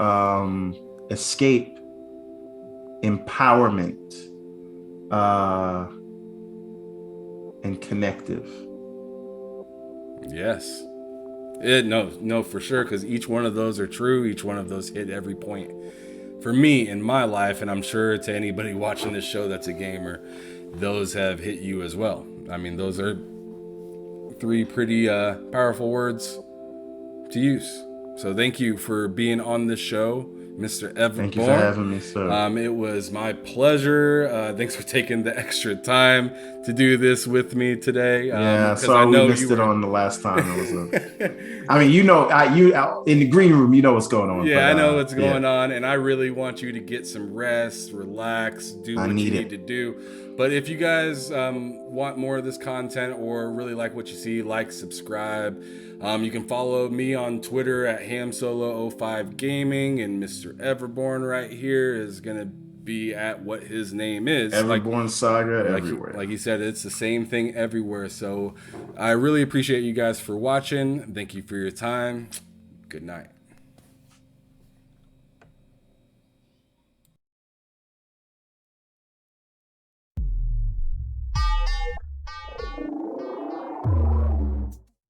escape, empowerment, and connective. Yes. No, for sure, because each one of those are true. Each one of those hit every point for me in my life, and I'm sure to anybody watching this show that's a gamer, those have hit you as well. I mean, those are 3 pretty powerful words to use. So thank you for being on this show, Mr. Everborn. Thank you for having me, sir. It was my pleasure. Thanks for taking the extra time to do this with me today. Sorry we missed it on the last time. I mean, you in the green room, you know what's going on. Yeah, I know what's going on, and I really want you to get some rest, relax, do what you need to do. But if you guys want more of this content or really like what you see, like, subscribe. You can follow me on Twitter at HamSolo05Gaming, and Mr. Everborn right here is going to be at what his name is. Everborn Saga everywhere. Like you said, it's the same thing everywhere. So I really appreciate you guys for watching. Thank you for your time. Good night.